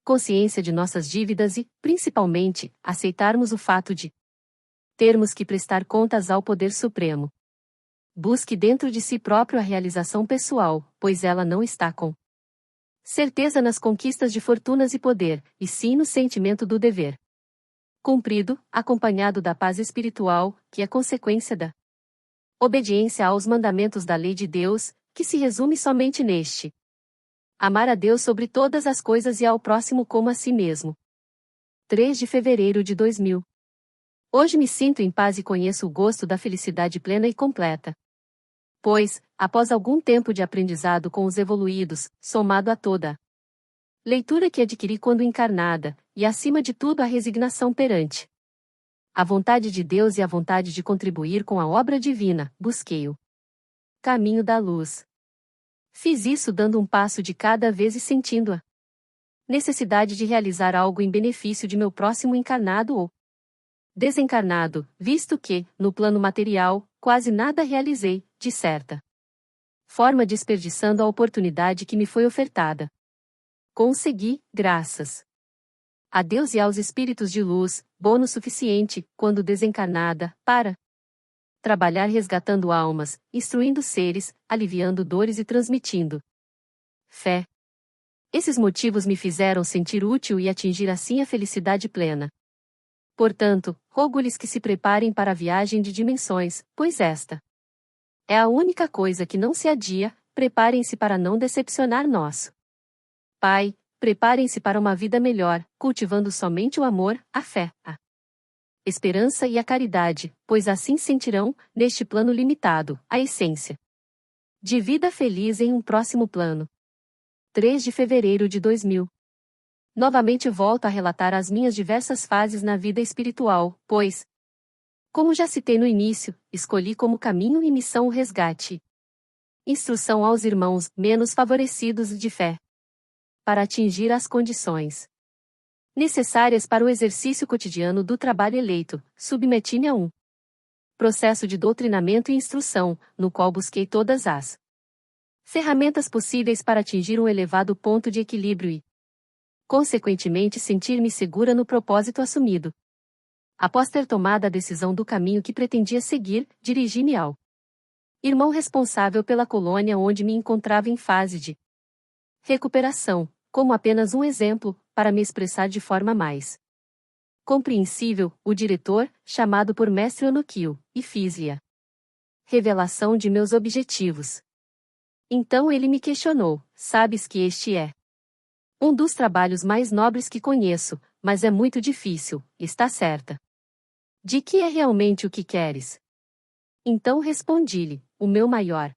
consciência de nossas dívidas e, principalmente, aceitarmos o fato de termos que prestar contas ao Poder Supremo. Busque dentro de si próprio a realização pessoal, pois ela não está com certeza nas conquistas de fortunas e poder, e sim no sentimento do dever cumprido, acompanhado da paz espiritual, que é consequência da obediência aos mandamentos da lei de Deus, que se resume somente neste: amar a Deus sobre todas as coisas e ao próximo como a si mesmo. 3 de fevereiro de 2000. Hoje me sinto em paz e conheço o gosto da felicidade plena e completa. Pois, após algum tempo de aprendizado com os evoluídos, somado a toda a leitura que adquiri quando encarnada, e acima de tudo a resignação perante a vontade de Deus e a vontade de contribuir com a obra divina, busquei o caminho da luz. Fiz isso dando um passo de cada vez e sentindo a necessidade de realizar algo em benefício de meu próximo encarnado ou desencarnado, visto que, no plano material, quase nada realizei, de certa forma desperdiçando a oportunidade que me foi ofertada. Consegui, graças a Deus e aos espíritos de luz, bônus suficiente, quando desencarnada, para trabalhar resgatando almas, instruindo seres, aliviando dores e transmitindo fé. Esses motivos me fizeram sentir útil e atingir assim a felicidade plena. Portanto, rogo-lhes que se preparem para a viagem de dimensões, pois esta é a única coisa que não se adia. Preparem-se para não decepcionar nosso Pai. Preparem-se para uma vida melhor, cultivando somente o amor, a fé, a esperança e a caridade, pois assim sentirão, neste plano limitado, a essência de vida feliz em um próximo plano. 3 de fevereiro de 2000. Novamente volto a relatar as minhas diversas fases na vida espiritual, pois, como já citei no início, escolhi como caminho e missão o resgate. Instrução aos irmãos menos favorecidos de fé, para atingir as condições necessárias para o exercício cotidiano do trabalho eleito, submeti-me a um processo de doutrinamento e instrução, no qual busquei todas as ferramentas possíveis para atingir um elevado ponto de equilíbrio e, consequentemente, sentir-me segura no propósito assumido. Após ter tomado a decisão do caminho que pretendia seguir, dirigi-me ao irmão responsável pela colônia onde me encontrava em fase de recuperação, como apenas um exemplo, para me expressar de forma mais compreensível, o diretor, chamado por Mestre Onokyo, e fiz-lhe a revelação de meus objetivos. Então ele me questionou: sabes que este é um dos trabalhos mais nobres que conheço, mas é muito difícil, está certa? De que é realmente o que queres? Então respondi-lhe: o meu maior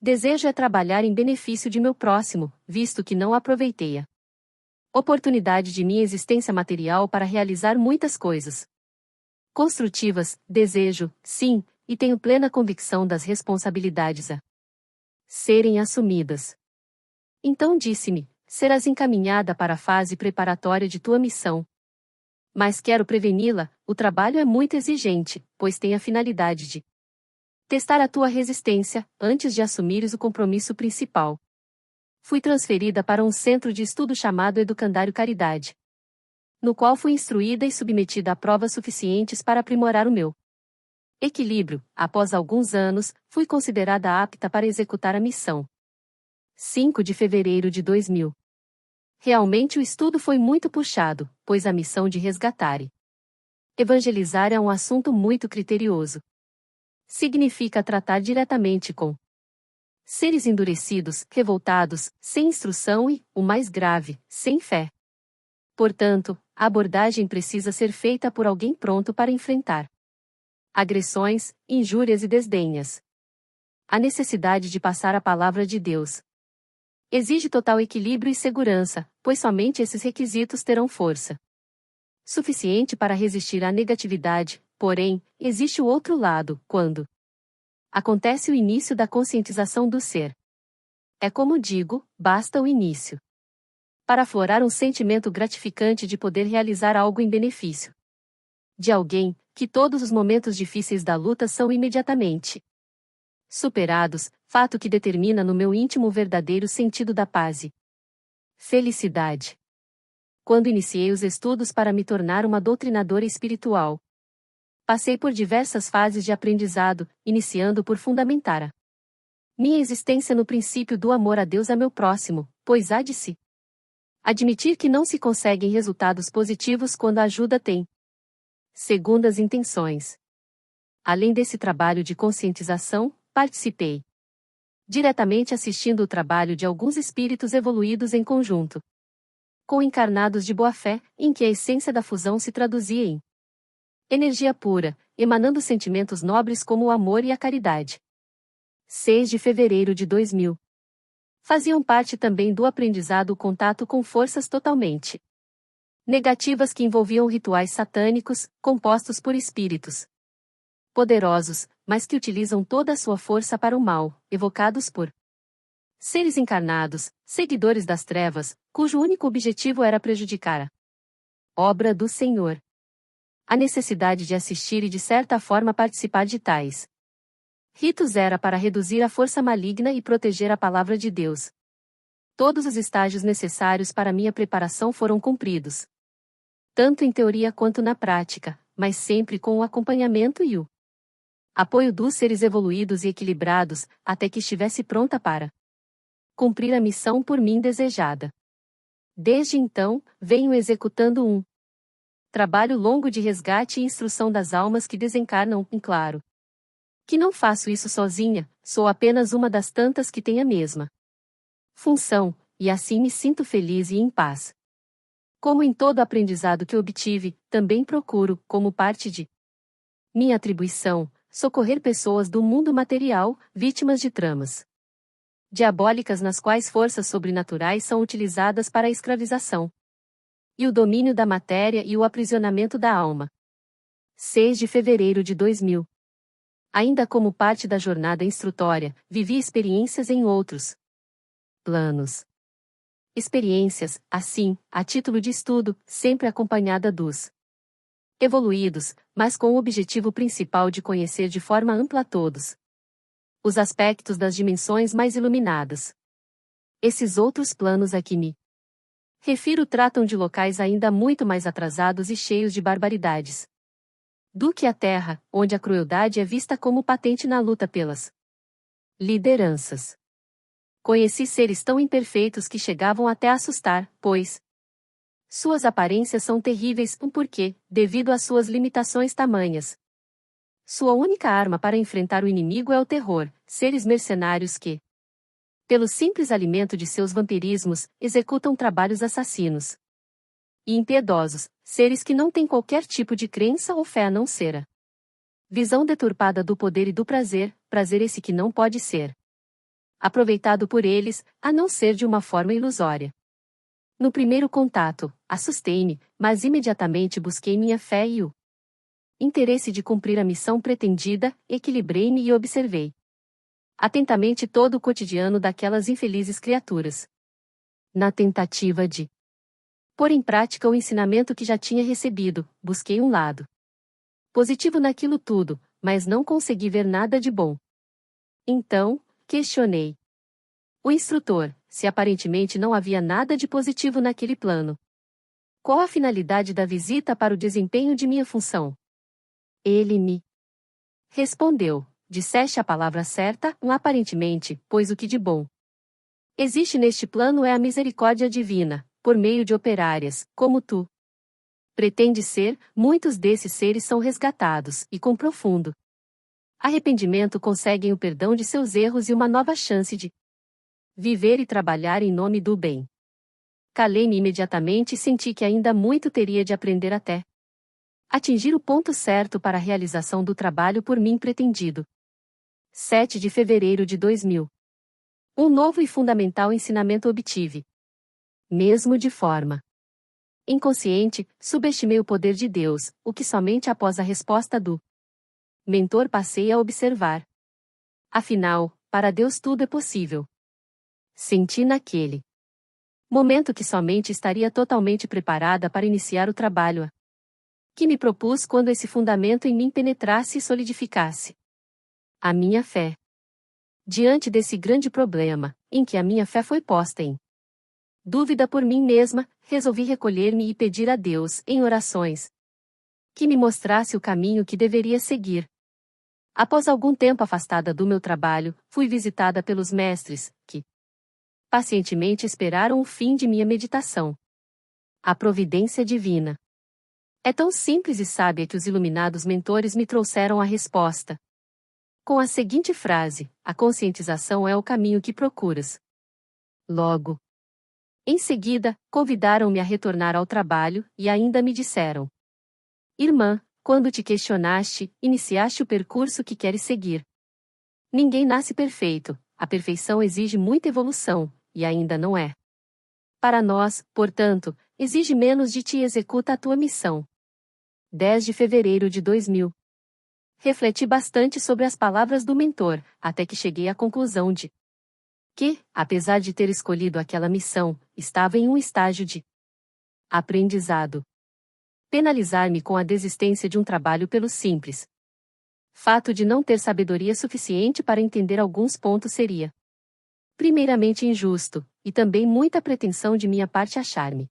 desejo é trabalhar em benefício de meu próximo, visto que não aproveitei a oportunidade de minha existência material para realizar muitas coisas construtivas, desejo, sim, e tenho plena convicção das responsabilidades a serem assumidas. Então disse-me: serás encaminhada para a fase preparatória de tua missão. Mas quero preveni-la, o trabalho é muito exigente, pois tem a finalidade de testar a tua resistência, antes de assumires o compromisso principal. Fui transferida para um centro de estudo chamado Educandário Caridade, no qual fui instruída e submetida a provas suficientes para aprimorar o meu equilíbrio. Após alguns anos, fui considerada apta para executar a missão. 5 de fevereiro de 2000. Realmente o estudo foi muito puxado, pois a missão de resgatar e evangelizar é um assunto muito criterioso. Significa tratar diretamente com seres endurecidos, revoltados, sem instrução e, o mais grave, sem fé. Portanto, a abordagem precisa ser feita por alguém pronto para enfrentar agressões, injúrias e desdenhas. A necessidade de passar a palavra de Deus exige total equilíbrio e segurança, pois somente esses requisitos terão força suficiente para resistir à negatividade. Porém, existe o outro lado, quando acontece o início da conscientização do ser. É como digo, basta o início para aflorar um sentimento gratificante de poder realizar algo em benefício de alguém, que todos os momentos difíceis da luta são imediatamente superados, fato que determina no meu íntimo o verdadeiro sentido da paz e felicidade. Quando iniciei os estudos para me tornar uma doutrinadora espiritual, passei por diversas fases de aprendizado, iniciando por fundamentar a minha existência no princípio do amor a Deus e a meu próximo, pois há de se admitir que não se conseguem resultados positivos quando a ajuda tem segundas intenções. Além desse trabalho de conscientização, participei diretamente assistindo o trabalho de alguns espíritos evoluídos em conjunto com encarnados de boa-fé, em que a essência da fusão se traduzia em energia pura, emanando sentimentos nobres como o amor e a caridade. 6 de fevereiro de 2000. Faziam parte também do aprendizado o contato com forças totalmente negativas que envolviam rituais satânicos, compostos por espíritos poderosos, mas que utilizam toda a sua força para o mal, evocados por seres encarnados, seguidores das trevas, cujo único objetivo era prejudicar a obra do Senhor. A necessidade de assistir e de certa forma participar de tais ritos era para reduzir a força maligna e proteger a palavra de Deus. Todos os estágios necessários para minha preparação foram cumpridos, tanto em teoria quanto na prática, mas sempre com o acompanhamento e o apoio dos seres evoluídos e equilibrados, até que estivesse pronta para cumprir a missão por mim desejada. Desde então, venho executando um trabalho longo de resgate e instrução das almas que desencarnam, claro que não faço isso sozinha, sou apenas uma das tantas que tem a mesma função, e assim me sinto feliz e em paz. Como em todo aprendizado que obtive, também procuro, como parte de minha atribuição, socorrer pessoas do mundo material, vítimas de tramas diabólicas nas quais forças sobrenaturais são utilizadas para a escravização e o domínio da matéria e o aprisionamento da alma. 6 de fevereiro de 2000. Ainda como parte da jornada instrutória, vivi experiências em outros planos. Experiências, assim, a título de estudo, sempre acompanhada dos evoluídos, mas com o objetivo principal de conhecer de forma ampla todos os aspectos das dimensões mais iluminadas. Esses outros planos a que me refiro tratam de locais ainda muito mais atrasados e cheios de barbaridades do que a Terra, onde a crueldade é vista como patente na luta pelas lideranças. Conheci seres tão imperfeitos que chegavam até a assustar, pois suas aparências são terríveis, porque, devido às suas limitações tamanhas, sua única arma para enfrentar o inimigo é o terror, seres mercenários que, pelo simples alimento de seus vampirismos, executam trabalhos assassinos. e impiedosos, seres que não têm qualquer tipo de crença ou fé a não ser. Visão deturpada do poder e do prazer, prazer esse que não pode ser aproveitado por eles, a não ser de uma forma ilusória. No primeiro contato, assustei-me, mas imediatamente busquei minha fé e o interesse de cumprir a missão pretendida, equilibrei-me e observei atentamente todo o cotidiano daquelas infelizes criaturas. Na tentativa de pôr em prática o ensinamento que já tinha recebido, busquei um lado positivo naquilo tudo, mas não consegui ver nada de bom. Então, questionei o instrutor, se aparentemente não havia nada de positivo naquele plano. Qual a finalidade da visita para o desempenho de minha função? Ele me respondeu: disseste a palavra certa, aparentemente, pois o que de bom existe neste plano é a misericórdia divina, por meio de operárias, como tu pretende ser, muitos desses seres são resgatados, e com profundo arrependimento conseguem o perdão de seus erros e uma nova chance de viver e trabalhar em nome do bem. Calei-me imediatamente e senti que ainda muito teria de aprender até atingir o ponto certo para a realização do trabalho por mim pretendido. 7 de fevereiro de 2000. Um novo e fundamental ensinamento obtive. Mesmo de forma inconsciente, subestimei o poder de Deus, o que somente após a resposta do mentor passei a observar. Afinal, para Deus tudo é possível. Senti naquele momento que somente estaria totalmente preparada para iniciar o trabalho que me propus quando esse fundamento em mim penetrasse e solidificasse a minha fé. Diante desse grande problema, em que a minha fé foi posta em dúvida por mim mesma, resolvi recolher-me e pedir a Deus, em orações, que me mostrasse o caminho que deveria seguir. Após algum tempo afastada do meu trabalho, fui visitada pelos mestres, que pacientemente esperaram o fim de minha meditação. A providência divina é tão simples e sábia que os iluminados mentores me trouxeram a resposta com a seguinte frase: a conscientização é o caminho que procuras. Logo em seguida, convidaram-me a retornar ao trabalho, e ainda me disseram: Irmã, quando te questionaste, iniciaste o percurso que queres seguir. Ninguém nasce perfeito, a perfeição exige muita evolução, e ainda não é. Para nós, portanto, exige menos de ti e executa a tua missão. 10 de fevereiro de 2000. Refleti bastante sobre as palavras do mentor, até que cheguei à conclusão de que, apesar de ter escolhido aquela missão, estava em um estágio de aprendizado. Penalizar-me com a desistência de um trabalho pelo simples fato de não ter sabedoria suficiente para entender alguns pontos seria, primeiramente, injusto, e também muita pretensão de minha parte achar-me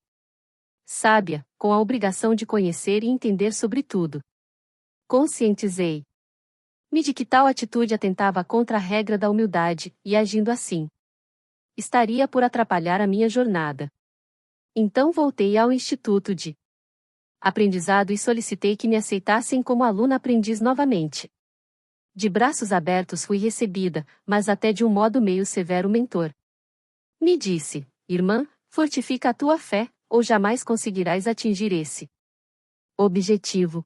sábia, com a obrigação de conhecer e entender sobre tudo. Conscientizei-me de que tal atitude atentava contra a regra da humildade, e agindo assim, estaria por atrapalhar a minha jornada. Então voltei ao Instituto de Aprendizado e solicitei que me aceitassem como aluna aprendiz novamente. De braços abertos fui recebida, mas até de um modo meio severo o mentor me disse: Irmã, fortifica a tua fé, ou jamais conseguirás atingir esse objetivo.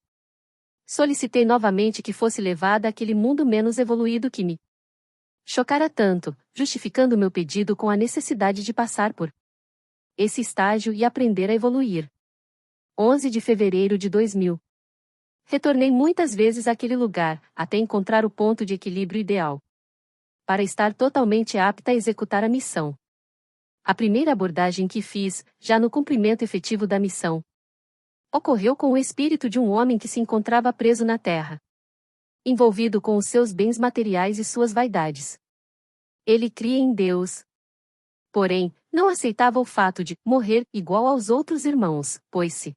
Solicitei novamente que fosse levada àquele mundo menos evoluído que me chocara tanto, justificando meu pedido com a necessidade de passar por esse estágio e aprender a evoluir. 11 de fevereiro de 2000. Retornei muitas vezes àquele lugar, até encontrar o ponto de equilíbrio ideal para estar totalmente apta a executar a missão. A primeira abordagem que fiz, já no cumprimento efetivo da missão, ocorreu com o espírito de um homem que se encontrava preso na terra, envolvido com os seus bens materiais e suas vaidades. Ele cria em Deus, porém, não aceitava o fato de morrer igual aos outros irmãos, pois se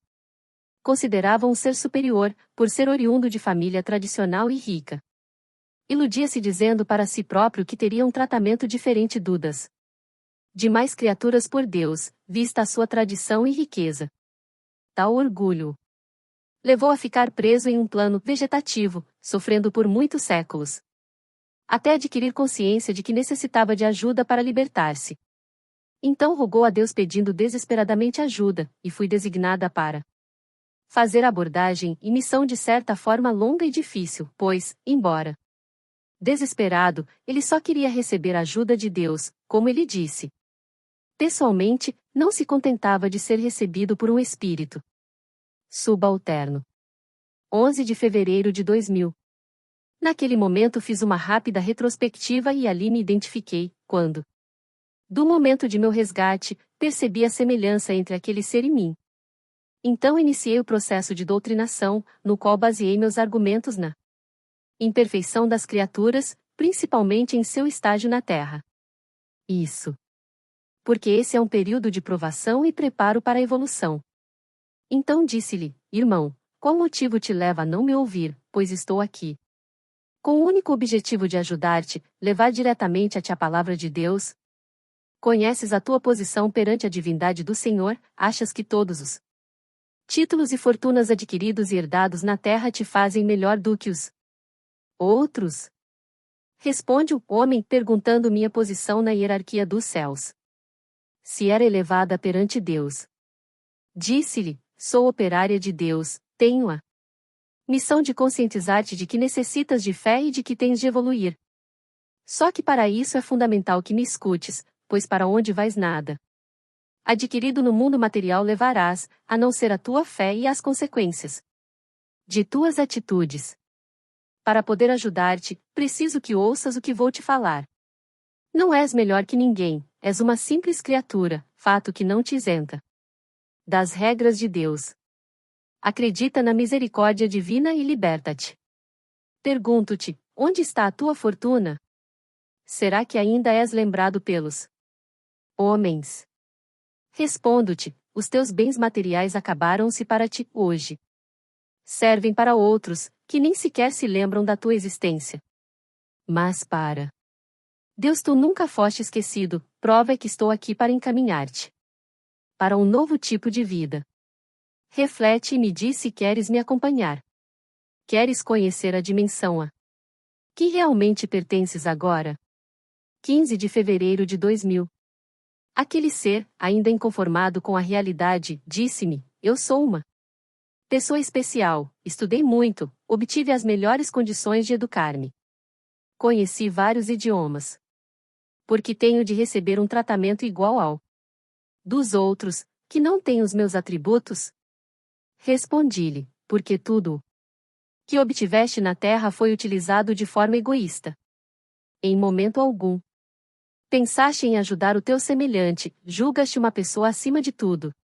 considerava um ser superior, por ser oriundo de família tradicional e rica. Iludia-se dizendo para si próprio que teria um tratamento diferente das demais criaturas por Deus, vista a sua tradição e riqueza. Tal orgulho levou a ficar preso em um plano vegetativo, sofrendo por muitos séculos, até adquirir consciência de que necessitava de ajuda para libertar-se. Então rogou a Deus pedindo desesperadamente ajuda, e fui designada para fazer a abordagem e missão de certa forma longa e difícil, pois, embora desesperado, ele só queria receber a ajuda de Deus, como ele disse. Pessoalmente, não se contentava de ser recebido por um espírito subalterno. 11 de fevereiro de 2000. Naquele momento fiz uma rápida retrospectiva e ali me identifiquei, quando, do momento de meu resgate, percebi a semelhança entre aquele ser e mim. Então iniciei o processo de doutrinação, no qual baseei meus argumentos na imperfeição das criaturas, principalmente em seu estágio na Terra. Isso. Porque esse é um período de provação e preparo para a evolução. Então disse-lhe, irmão, qual motivo te leva a não me ouvir, pois estou aqui com o único objetivo de ajudar-te, levar diretamente a ti a palavra de Deus? Conheces a tua posição perante a divindade do Senhor, achas que todos os títulos e fortunas adquiridos e herdados na terra te fazem melhor do que os outros? Responde o homem, perguntando minha posição na hierarquia dos céus. Se era elevada perante Deus. Disse-lhe, sou operária de Deus, tenho a missão de conscientizar-te de que necessitas de fé e de que tens de evoluir. Só que para isso é fundamental que me escutes, pois para onde vais nada adquirido no mundo material levarás, a não ser a tua fé e as consequências de tuas atitudes. Para poder ajudar-te, preciso que ouças o que vou te falar. Não és melhor que ninguém, és uma simples criatura, fato que não te isenta das regras de Deus. Acredita na misericórdia divina e liberta-te. Pergunto-te, onde está a tua fortuna? Será que ainda és lembrado pelos homens? Respondo-te, os teus bens materiais acabaram-se para ti hoje. Servem para outros, que nem sequer se lembram da tua existência. Mas para Deus tu nunca foste esquecido, prova é que estou aqui para encaminhar-te para um novo tipo de vida. Reflete e me diz se queres me acompanhar. Queres conhecer a dimensão a que realmente pertences agora? 15 de fevereiro de 2000. Aquele ser, ainda inconformado com a realidade, disse-me, eu sou uma pessoa especial, estudei muito, obtive as melhores condições de educar-me. Conheci vários idiomas. Porque tenho de receber um tratamento igual ao dos outros, que não têm os meus atributos? Respondi-lhe, porque tudo que obtiveste na terra foi utilizado de forma egoísta. Em momento algum pensaste em ajudar o teu semelhante, julgaste uma pessoa acima de tudo.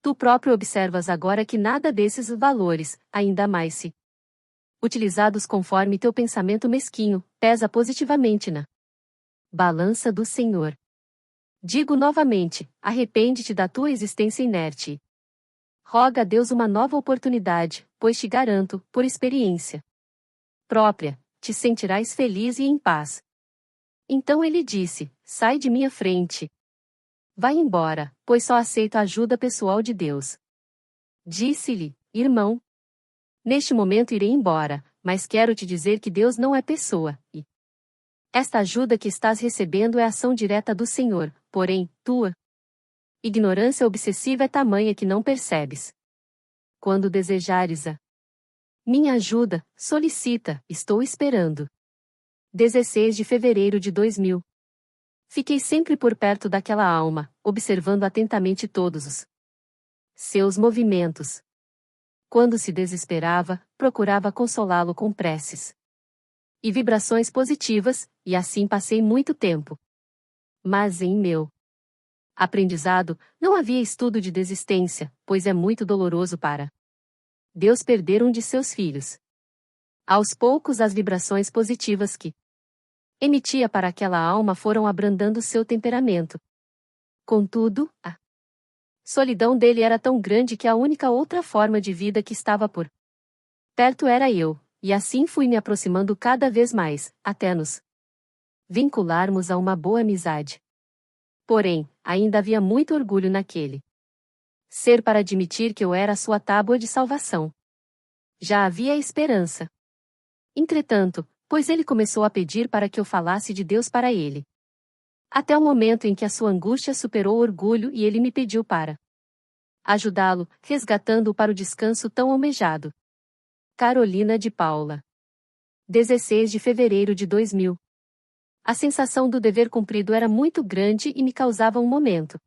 Tu próprio observas agora que nada desses valores, ainda mais se utilizados conforme teu pensamento mesquinho, pesa positivamente na balança do Senhor. Digo novamente, arrepende-te da tua existência inerte. Roga a Deus uma nova oportunidade, pois te garanto, por experiência própria, te sentirás feliz e em paz. Então ele disse, sai de minha frente. Vai embora, pois só aceito a ajuda pessoal de Deus. Disse-lhe, irmão, neste momento irei embora, mas quero te dizer que Deus não é pessoa, e esta ajuda que estás recebendo é ação direta do Senhor, porém, tua ignorância obsessiva é tamanha que não percebes. Quando desejares a minha ajuda, solicita, estou esperando. 16 de fevereiro de 2000. Fiquei sempre por perto daquela alma, observando atentamente todos os seus movimentos. Quando se desesperava, procurava consolá-lo com preces e vibrações positivas, e assim passei muito tempo. Mas em meu aprendizado, não havia estudo de desistência, pois é muito doloroso para Deus perder um de seus filhos. Aos poucos as vibrações positivas que emitia para aquela alma foram abrandando seu temperamento. Contudo, a solidão dele era tão grande que a única outra forma de vida que estava por perto era eu, e assim fui me aproximando cada vez mais, até nos vincularmos a uma boa amizade. Porém, ainda havia muito orgulho naquele ser para admitir que eu era a sua tábua de salvação. Já havia esperança. Entretanto, pois ele começou a pedir para que eu falasse de Deus para ele. Até o momento em que a sua angústia superou o orgulho e ele me pediu para ajudá-lo, resgatando-o para o descanso tão almejado. Carolina de Paula. 16 de fevereiro de 2000. A sensação do dever cumprido era muito grande e me causava um momento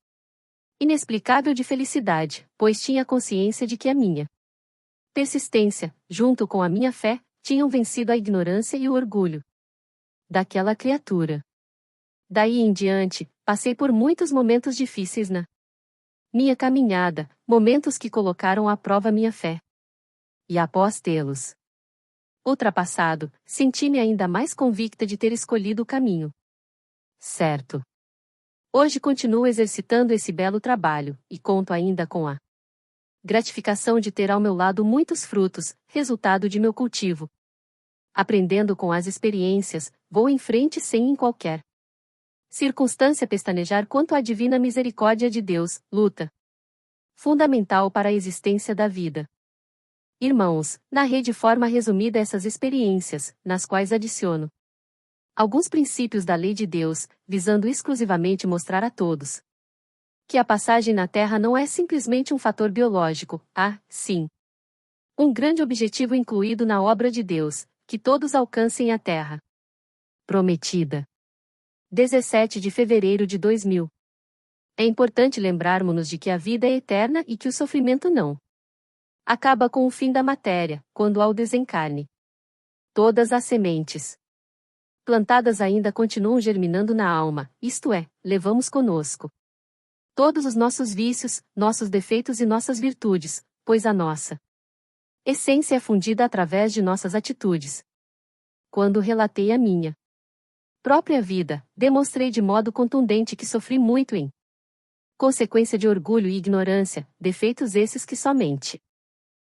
inexplicável de felicidade, pois tinha consciência de que a minha persistência, junto com a minha fé, tinham vencido a ignorância e o orgulho daquela criatura. Daí em diante, passei por muitos momentos difíceis na minha caminhada, momentos que colocaram à prova minha fé. E após tê-los ultrapassado, senti-me ainda mais convicta de ter escolhido o caminho certo. Hoje continuo exercitando esse belo trabalho, e conto ainda com a gratificação de ter ao meu lado muitos frutos, resultado de meu cultivo. Aprendendo com as experiências, vou em frente sem em qualquer circunstância pestanejar quanto à divina misericórdia de Deus, luta fundamental para a existência da vida. Irmãos, narrei de forma resumida essas experiências, nas quais adiciono alguns princípios da lei de Deus, visando exclusivamente mostrar a todos que a passagem na Terra não é simplesmente um fator biológico, há, sim, um grande objetivo incluído na obra de Deus, que todos alcancem a Terra prometida. 17 de fevereiro de 2000. É importante lembrarmos-nos de que a vida é eterna e que o sofrimento não acaba com o fim da matéria, quando há o desencarne. Todas as sementes plantadas ainda continuam germinando na alma, isto é, levamos conosco todos os nossos vícios, nossos defeitos e nossas virtudes, pois a nossa essência é fundida através de nossas atitudes. Quando relatei a minha própria vida, demonstrei de modo contundente que sofri muito em consequência de orgulho e ignorância, defeitos esses que somente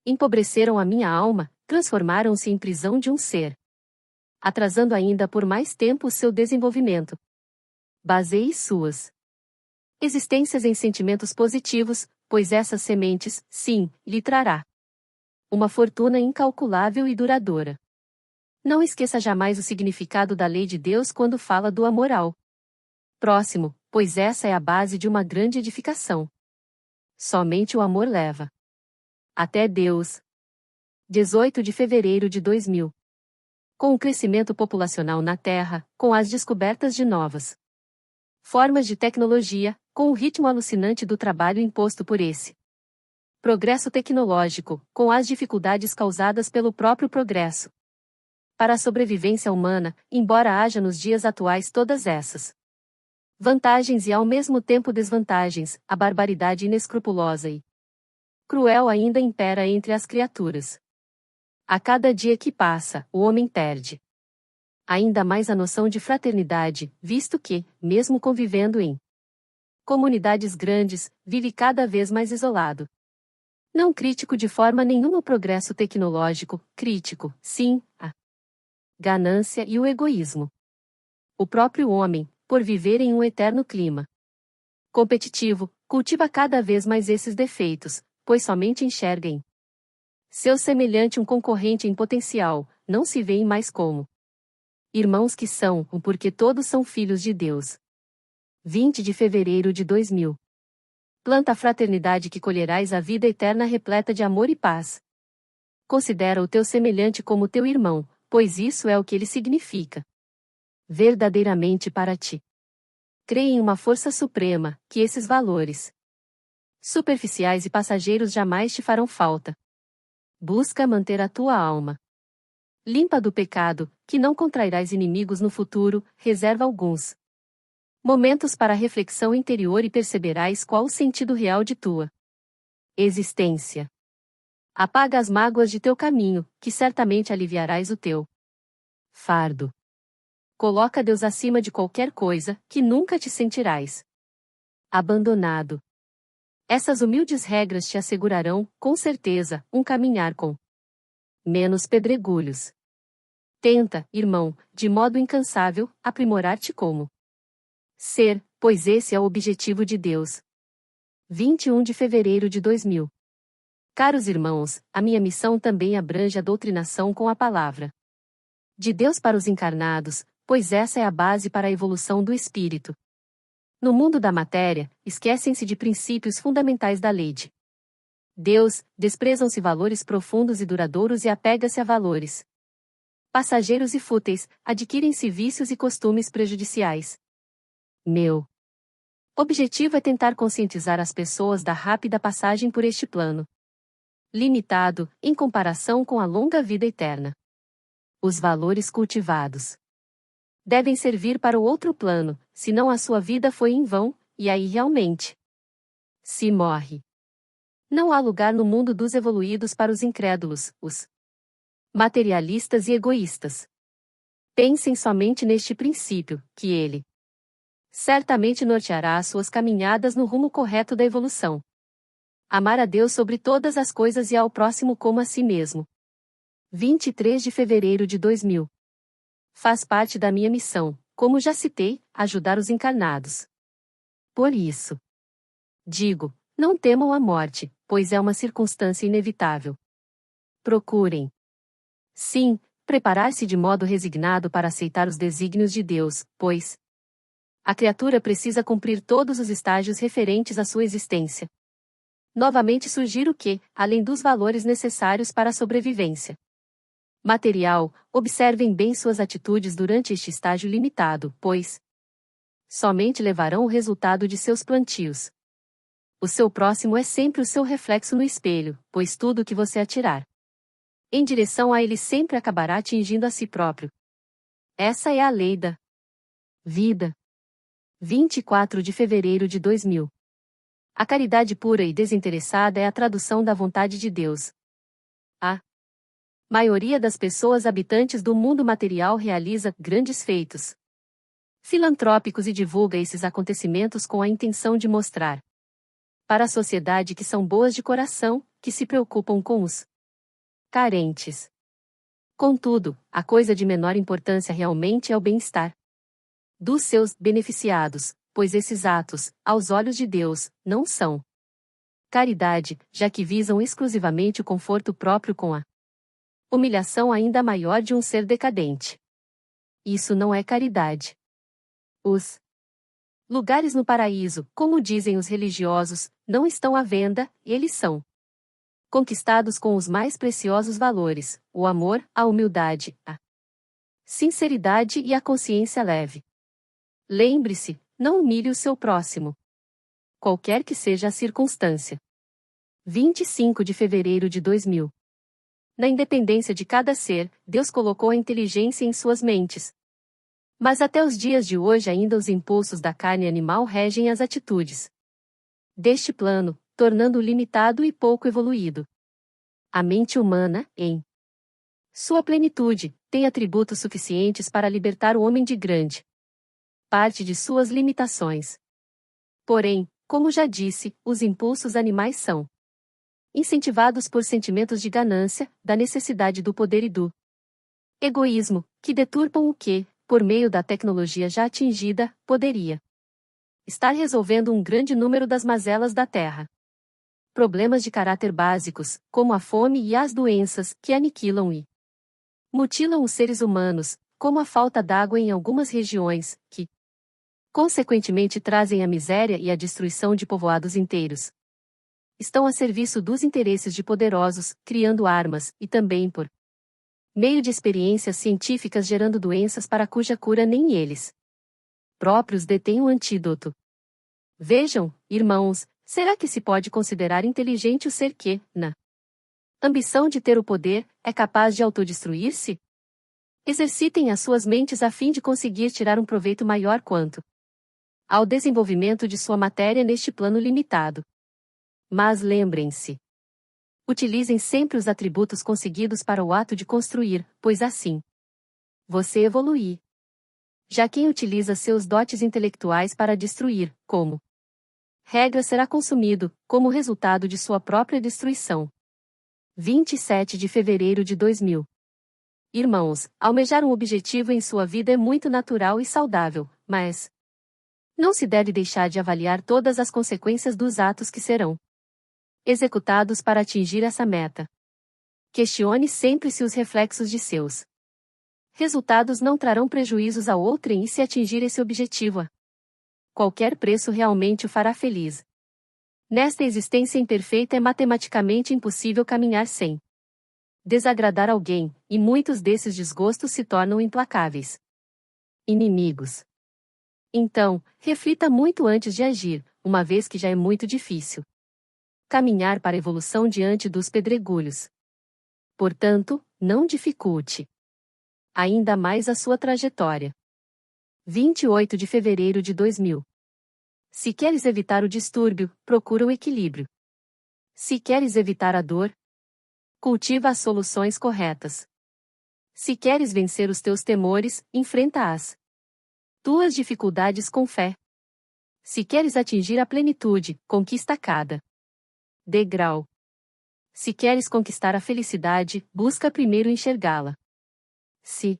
empobreceram a minha alma, transformaram-se em prisão de um ser, atrasando ainda por mais tempo o seu desenvolvimento. Baseie suas existências em sentimentos positivos, pois essas sementes, sim, lhe trará uma fortuna incalculável e duradoura. Não esqueça jamais o significado da lei de Deus quando fala do amor ao próximo, pois essa é a base de uma grande edificação. Somente o amor leva até Deus. 18 de fevereiro de 2000. Com o crescimento populacional na Terra, com as descobertas de novas formas de tecnologia, com o ritmo alucinante do trabalho imposto por esse progresso tecnológico, com as dificuldades causadas pelo próprio progresso para a sobrevivência humana, embora haja nos dias atuais todas essas vantagens e ao mesmo tempo desvantagens, a barbaridade inescrupulosa e cruel ainda impera entre as criaturas. A cada dia que passa, o homem perde ainda mais a noção de fraternidade, visto que, mesmo convivendo em comunidades grandes, vive cada vez mais isolado. Não crítico de forma nenhuma o progresso tecnológico, crítico, sim, a ganância e o egoísmo. O próprio homem, por viver em um eterno clima competitivo, cultiva cada vez mais esses defeitos, pois somente enxerga em seu semelhante um concorrente em potencial, não se veem mais como irmãos que são, porque todos são filhos de Deus. 20 de fevereiro de 2000. Planta a fraternidade que colherás a vida eterna repleta de amor e paz. Considera o teu semelhante como teu irmão, pois isso é o que ele significa verdadeiramente para ti. Crê em uma força suprema, que esses valores superficiais e passageiros jamais te farão falta. Busca manter a tua alma limpa do pecado, que não contrairás inimigos no futuro, reserva alguns momentos para reflexão interior e perceberás qual o sentido real de tua existência. Apaga as mágoas de teu caminho, que certamente aliviarás o teu fardo. Coloca Deus acima de qualquer coisa, que nunca te sentirás abandonado. Essas humildes regras te assegurarão, com certeza, um caminhar com menos pedregulhos. Tenta, irmão, de modo incansável, aprimorar-te como ser, pois esse é o objetivo de Deus. 21 de fevereiro de 2000. Caros irmãos, a minha missão também abrange a doutrinação com a palavra de Deus para os encarnados, pois essa é a base para a evolução do espírito. No mundo da matéria, esquecem-se de princípios fundamentais da lei de Deus, desprezam-se valores profundos e duradouros e apega-se a valores passageiros e fúteis, adquirem-se vícios e costumes prejudiciais. Meu objetivo é tentar conscientizar as pessoas da rápida passagem por este plano limitado, em comparação com a longa vida eterna. Os valores cultivados devem servir para o outro plano, senão a sua vida foi em vão, e aí realmente se morre. Não há lugar no mundo dos evoluídos para os incrédulos, os materialistas e egoístas. Pensem somente neste princípio, que ele certamente norteará as suas caminhadas no rumo correto da evolução. Amar a Deus sobre todas as coisas e ao próximo como a si mesmo. 23 de fevereiro de 2000. Faz parte da minha missão, como já citei, ajudar os encarnados. Por isso, digo, não temam a morte, pois é uma circunstância inevitável. Procurem, sim, preparar-se de modo resignado para aceitar os desígnios de Deus, pois a criatura precisa cumprir todos os estágios referentes à sua existência. Novamente sugiro que, além dos valores necessários para a sobrevivência material, observem bem suas atitudes durante este estágio limitado, pois somente levarão o resultado de seus plantios. O seu próximo é sempre o seu reflexo no espelho, pois tudo o que você atirar em direção a ele sempre acabará atingindo a si próprio. Essa é a lei da vida. 24 de fevereiro de 2000. A caridade pura e desinteressada é a tradução da vontade de Deus. A maioria das pessoas habitantes do mundo material realiza grandes feitos filantrópicos e divulga esses acontecimentos com a intenção de mostrar para a sociedade que são boas de coração, que se preocupam com os carentes. Contudo, a coisa de menor importância realmente é o bem-estar dos seus beneficiados, pois esses atos, aos olhos de Deus, não são caridade, já que visam exclusivamente o conforto próprio com a humilhação ainda maior de um ser decadente. Isso não é caridade. Os lugares no paraíso, como dizem os religiosos, não estão à venda, eles são conquistados com os mais preciosos valores, o amor, a humildade, a sinceridade e a consciência leve. Lembre-se, não humilhe o seu próximo, qualquer que seja a circunstância. 25 de fevereiro de 2000. Na independência de cada ser, Deus colocou a inteligência em suas mentes. Mas até os dias de hoje ainda os impulsos da carne animal regem as atitudes deste plano, tornando-o limitado e pouco evoluído. A mente humana, em sua plenitude, tem atributos suficientes para libertar o homem de grande parte de suas limitações. Porém, como já disse, os impulsos animais são incentivados por sentimentos de ganância, da necessidade do poder e do egoísmo, que deturpam o que, por meio da tecnologia já atingida, poderia estar resolvendo um grande número das mazelas da Terra. Problemas de caráter básicos, como a fome e as doenças, que aniquilam e mutilam os seres humanos, como a falta d'água em algumas regiões, que consequentemente trazem a miséria e a destruição de povoados inteiros. Estão a serviço dos interesses de poderosos, criando armas, e também por meio de experiências científicas gerando doenças para cuja cura nem eles próprios detêm o antídoto. Vejam, irmãos, será que se pode considerar inteligente o ser que, na ambição de ter o poder, é capaz de autodestruir-se? Exercitem as suas mentes a fim de conseguir tirar um proveito maior quanto ao desenvolvimento de sua matéria neste plano limitado. Mas lembrem-se. Utilizem sempre os atributos conseguidos para o ato de construir, pois assim você evolui. Já quem utiliza seus dotes intelectuais para destruir, como regra será consumido, como resultado de sua própria destruição. 27 de fevereiro de 2000. Irmãos, almejar um objetivo em sua vida é muito natural e saudável, mas não se deve deixar de avaliar todas as consequências dos atos que serão executados para atingir essa meta. Questione sempre se os reflexos de seus resultados não trarão prejuízos a outrem e se atingir esse objetivo. qualquer preço realmente o fará feliz. Nesta existência imperfeita é matematicamente impossível caminhar sem desagradar alguém, e muitos desses desgostos se tornam implacáveis inimigos. Então, reflita muito antes de agir, uma vez que já é muito difícil caminhar para a evolução diante dos pedregulhos. Portanto, não dificulte ainda mais a sua trajetória. 28 de fevereiro de 2000. Se queres evitar o distúrbio, procura o equilíbrio. Se queres evitar a dor, cultiva as soluções corretas. Se queres vencer os teus temores, enfrenta-as. Tuas dificuldades com fé. Se queres atingir a plenitude, conquista cada degrau. Se queres conquistar a felicidade, busca primeiro enxergá-la. Se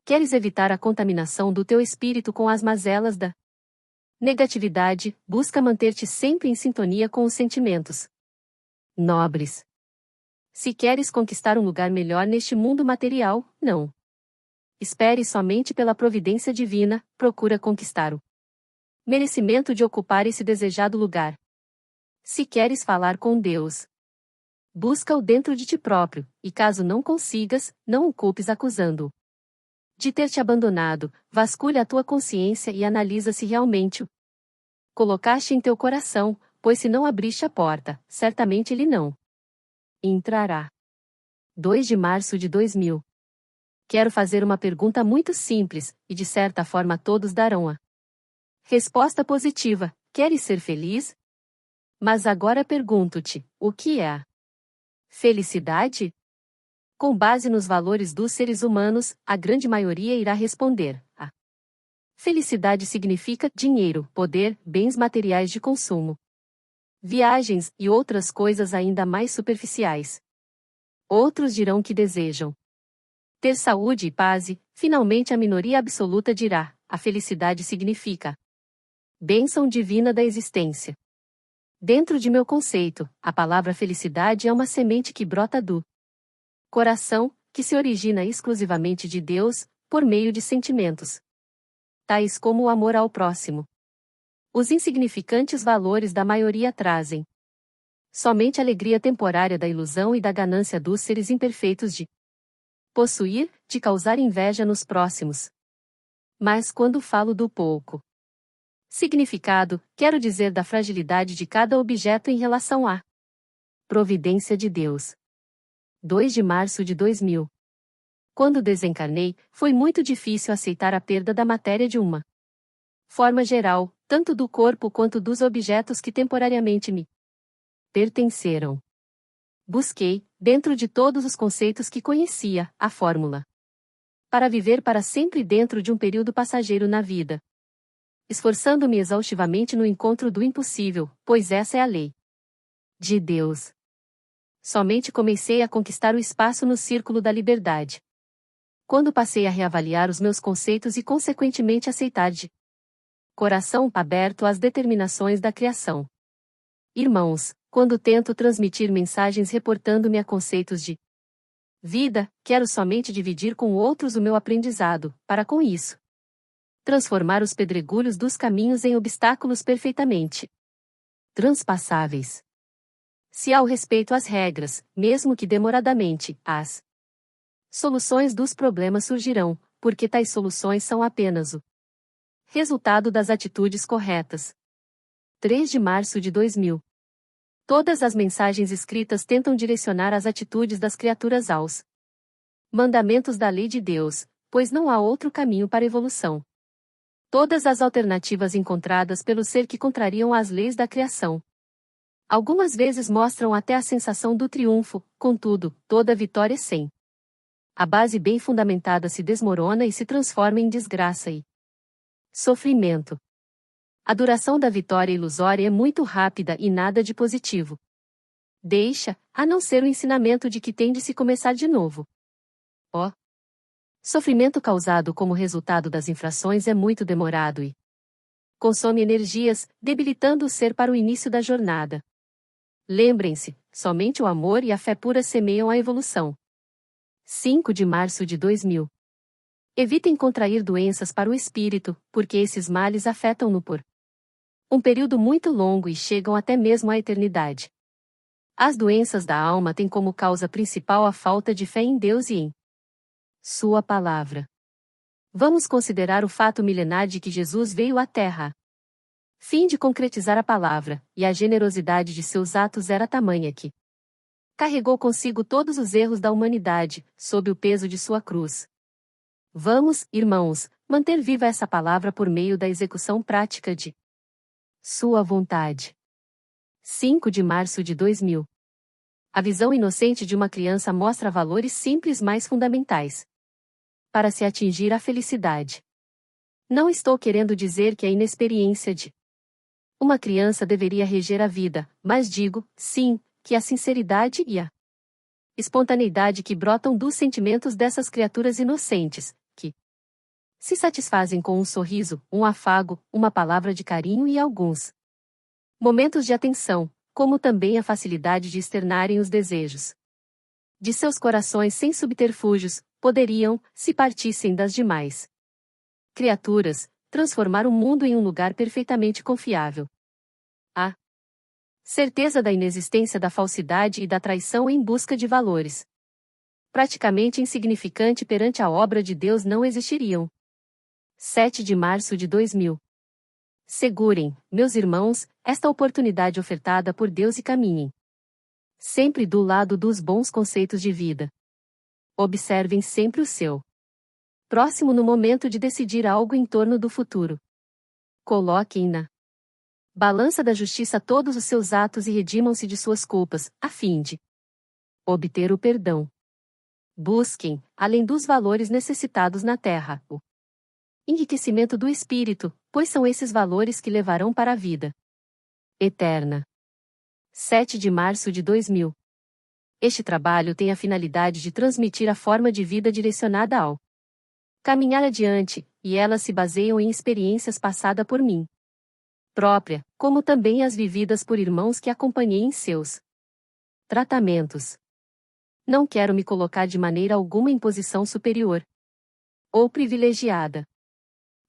queres evitar a contaminação do teu espírito com as mazelas da negatividade, busca manter-te sempre em sintonia com os sentimentos nobres. Se queres conquistar um lugar melhor neste mundo material, não espere somente pela providência divina, procura conquistar o merecimento de ocupar esse desejado lugar. Se queres falar com Deus, busca-o dentro de ti próprio, e caso não consigas, não o culpes acusando-o de ter te abandonado, vasculha a tua consciência e analisa se realmente o colocaste em teu coração, pois se não abriste a porta, certamente ele não entrará. 2 de março de 2000. Quero fazer uma pergunta muito simples, e de certa forma todos darão a resposta positiva: queres ser feliz? Mas agora pergunto-te, o que é a felicidade? Com base nos valores dos seres humanos, a grande maioria irá responder: a felicidade significa dinheiro, poder, bens materiais de consumo, viagens e outras coisas ainda mais superficiais. Outros dirão que desejam ter saúde e paz e, finalmente a minoria absoluta dirá: a felicidade significa bênção divina da existência. Dentro de meu conceito, a palavra felicidade é uma semente que brota do coração, que se origina exclusivamente de Deus, por meio de sentimentos tais como o amor ao próximo. Os insignificantes valores da maioria trazem somente alegria temporária da ilusão e da ganância dos seres imperfeitos de possuir, de causar inveja nos próximos. Mas quando falo do pouco significado, quero dizer da fragilidade de cada objeto em relação à providência de Deus. 2 de março de 2000. Quando desencarnei, foi muito difícil aceitar a perda da matéria de uma forma geral, tanto do corpo quanto dos objetos que temporariamente me pertenceram. Busquei, dentro de todos os conceitos que conhecia, a fórmula para viver para sempre dentro de um período passageiro na vida, esforçando-me exaustivamente no encontro do impossível, pois essa é a lei de Deus. Somente comecei a conquistar o espaço no círculo da liberdade quando passei a reavaliar os meus conceitos e consequentemente aceitar de coração aberto às determinações da criação. Irmãos, quando tento transmitir mensagens reportando-me a conceitos de vida, quero somente dividir com outros o meu aprendizado, para com isso transformar os pedregulhos dos caminhos em obstáculos perfeitamente transpassáveis. Se há o respeito às regras, mesmo que demoradamente, as soluções dos problemas surgirão, porque tais soluções são apenas o resultado das atitudes corretas. 3 de março de 2000. Todas as mensagens escritas tentam direcionar as atitudes das criaturas aos mandamentos da lei de Deus, pois não há outro caminho para a evolução. Todas as alternativas encontradas pelo ser que contrariam as leis da criação. Algumas vezes mostram até a sensação do triunfo, contudo, toda vitória sem a base bem fundamentada se desmorona e se transforma em desgraça e sofrimento. A duração da vitória ilusória é muito rápida e nada de positivo deixa, a não ser o ensinamento de que tem de se começar de novo. O sofrimento causado como resultado das infrações é muito demorado e consome energias, debilitando o ser para o início da jornada. Lembrem-se, somente o amor e a fé pura semeiam a evolução. 5 de março de 2000. Evitem contrair doenças para o espírito, porque esses males afetam-no por um período muito longo e chegam até mesmo à eternidade. As doenças da alma têm como causa principal a falta de fé em Deus e em Sua palavra. Vamos considerar o fato milenar de que Jesus veio à Terra, fim de concretizar a palavra, e a generosidade de seus atos era tamanha que carregou consigo todos os erros da humanidade, sob o peso de sua cruz. Vamos, irmãos, manter viva essa palavra por meio da execução prática de sua vontade. 5 de março de 2000. A visão inocente de uma criança mostra valores simples mais fundamentais para se atingir a felicidade. Não estou querendo dizer que a inexperiência de uma criança deveria reger a vida, mas digo, sim, que a sinceridade e a espontaneidade que brotam dos sentimentos dessas criaturas inocentes, que se satisfazem com um sorriso, um afago, uma palavra de carinho e alguns momentos de atenção, como também a facilidade de externarem os desejos de seus corações sem subterfúgios, poderiam, se partissem das demais criaturas, transformar o mundo em um lugar perfeitamente confiável. A certeza da inexistência da falsidade e da traição em busca de valores praticamente insignificante perante a obra de Deus não existiriam. 7 de março de 2000. Segurem, meus irmãos, esta oportunidade ofertada por Deus e caminhem sempre do lado dos bons conceitos de vida. Observem sempre o seu próximo no momento de decidir algo em torno do futuro. Coloquem na balança da justiça todos os seus atos e redimam-se de suas culpas, a fim de obter o perdão. Busquem, além dos valores necessitados na terra, o enriquecimento do espírito, pois são esses valores que levarão para a vida eterna. 7 de março de 2000. Este trabalho tem a finalidade de transmitir a forma de vida direcionada ao caminhar adiante, e elas se baseiam em experiências passadas por mim própria, como também as vividas por irmãos que acompanhei em seus tratamentos. Não quero me colocar de maneira alguma em posição superior ou privilegiada.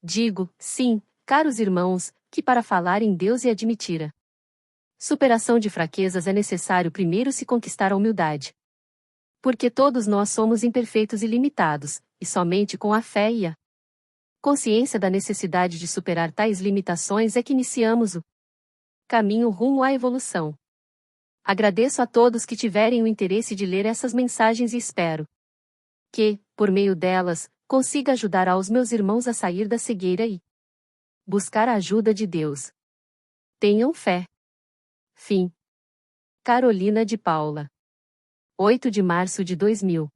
Digo, sim, caros irmãos, que para falar em Deus e admitir a superação de fraquezas é necessário primeiro se conquistar a humildade. Porque todos nós somos imperfeitos e limitados, e somente com a fé e a consciência da necessidade de superar tais limitações é que iniciamos o caminho rumo à evolução. Agradeço a todos que tiverem o interesse de ler essas mensagens e espero que, por meio delas, consiga ajudar aos meus irmãos a sair da cegueira e buscar a ajuda de Deus. Tenham fé. Fim. Carolina de Paula. 8 de março de 2000.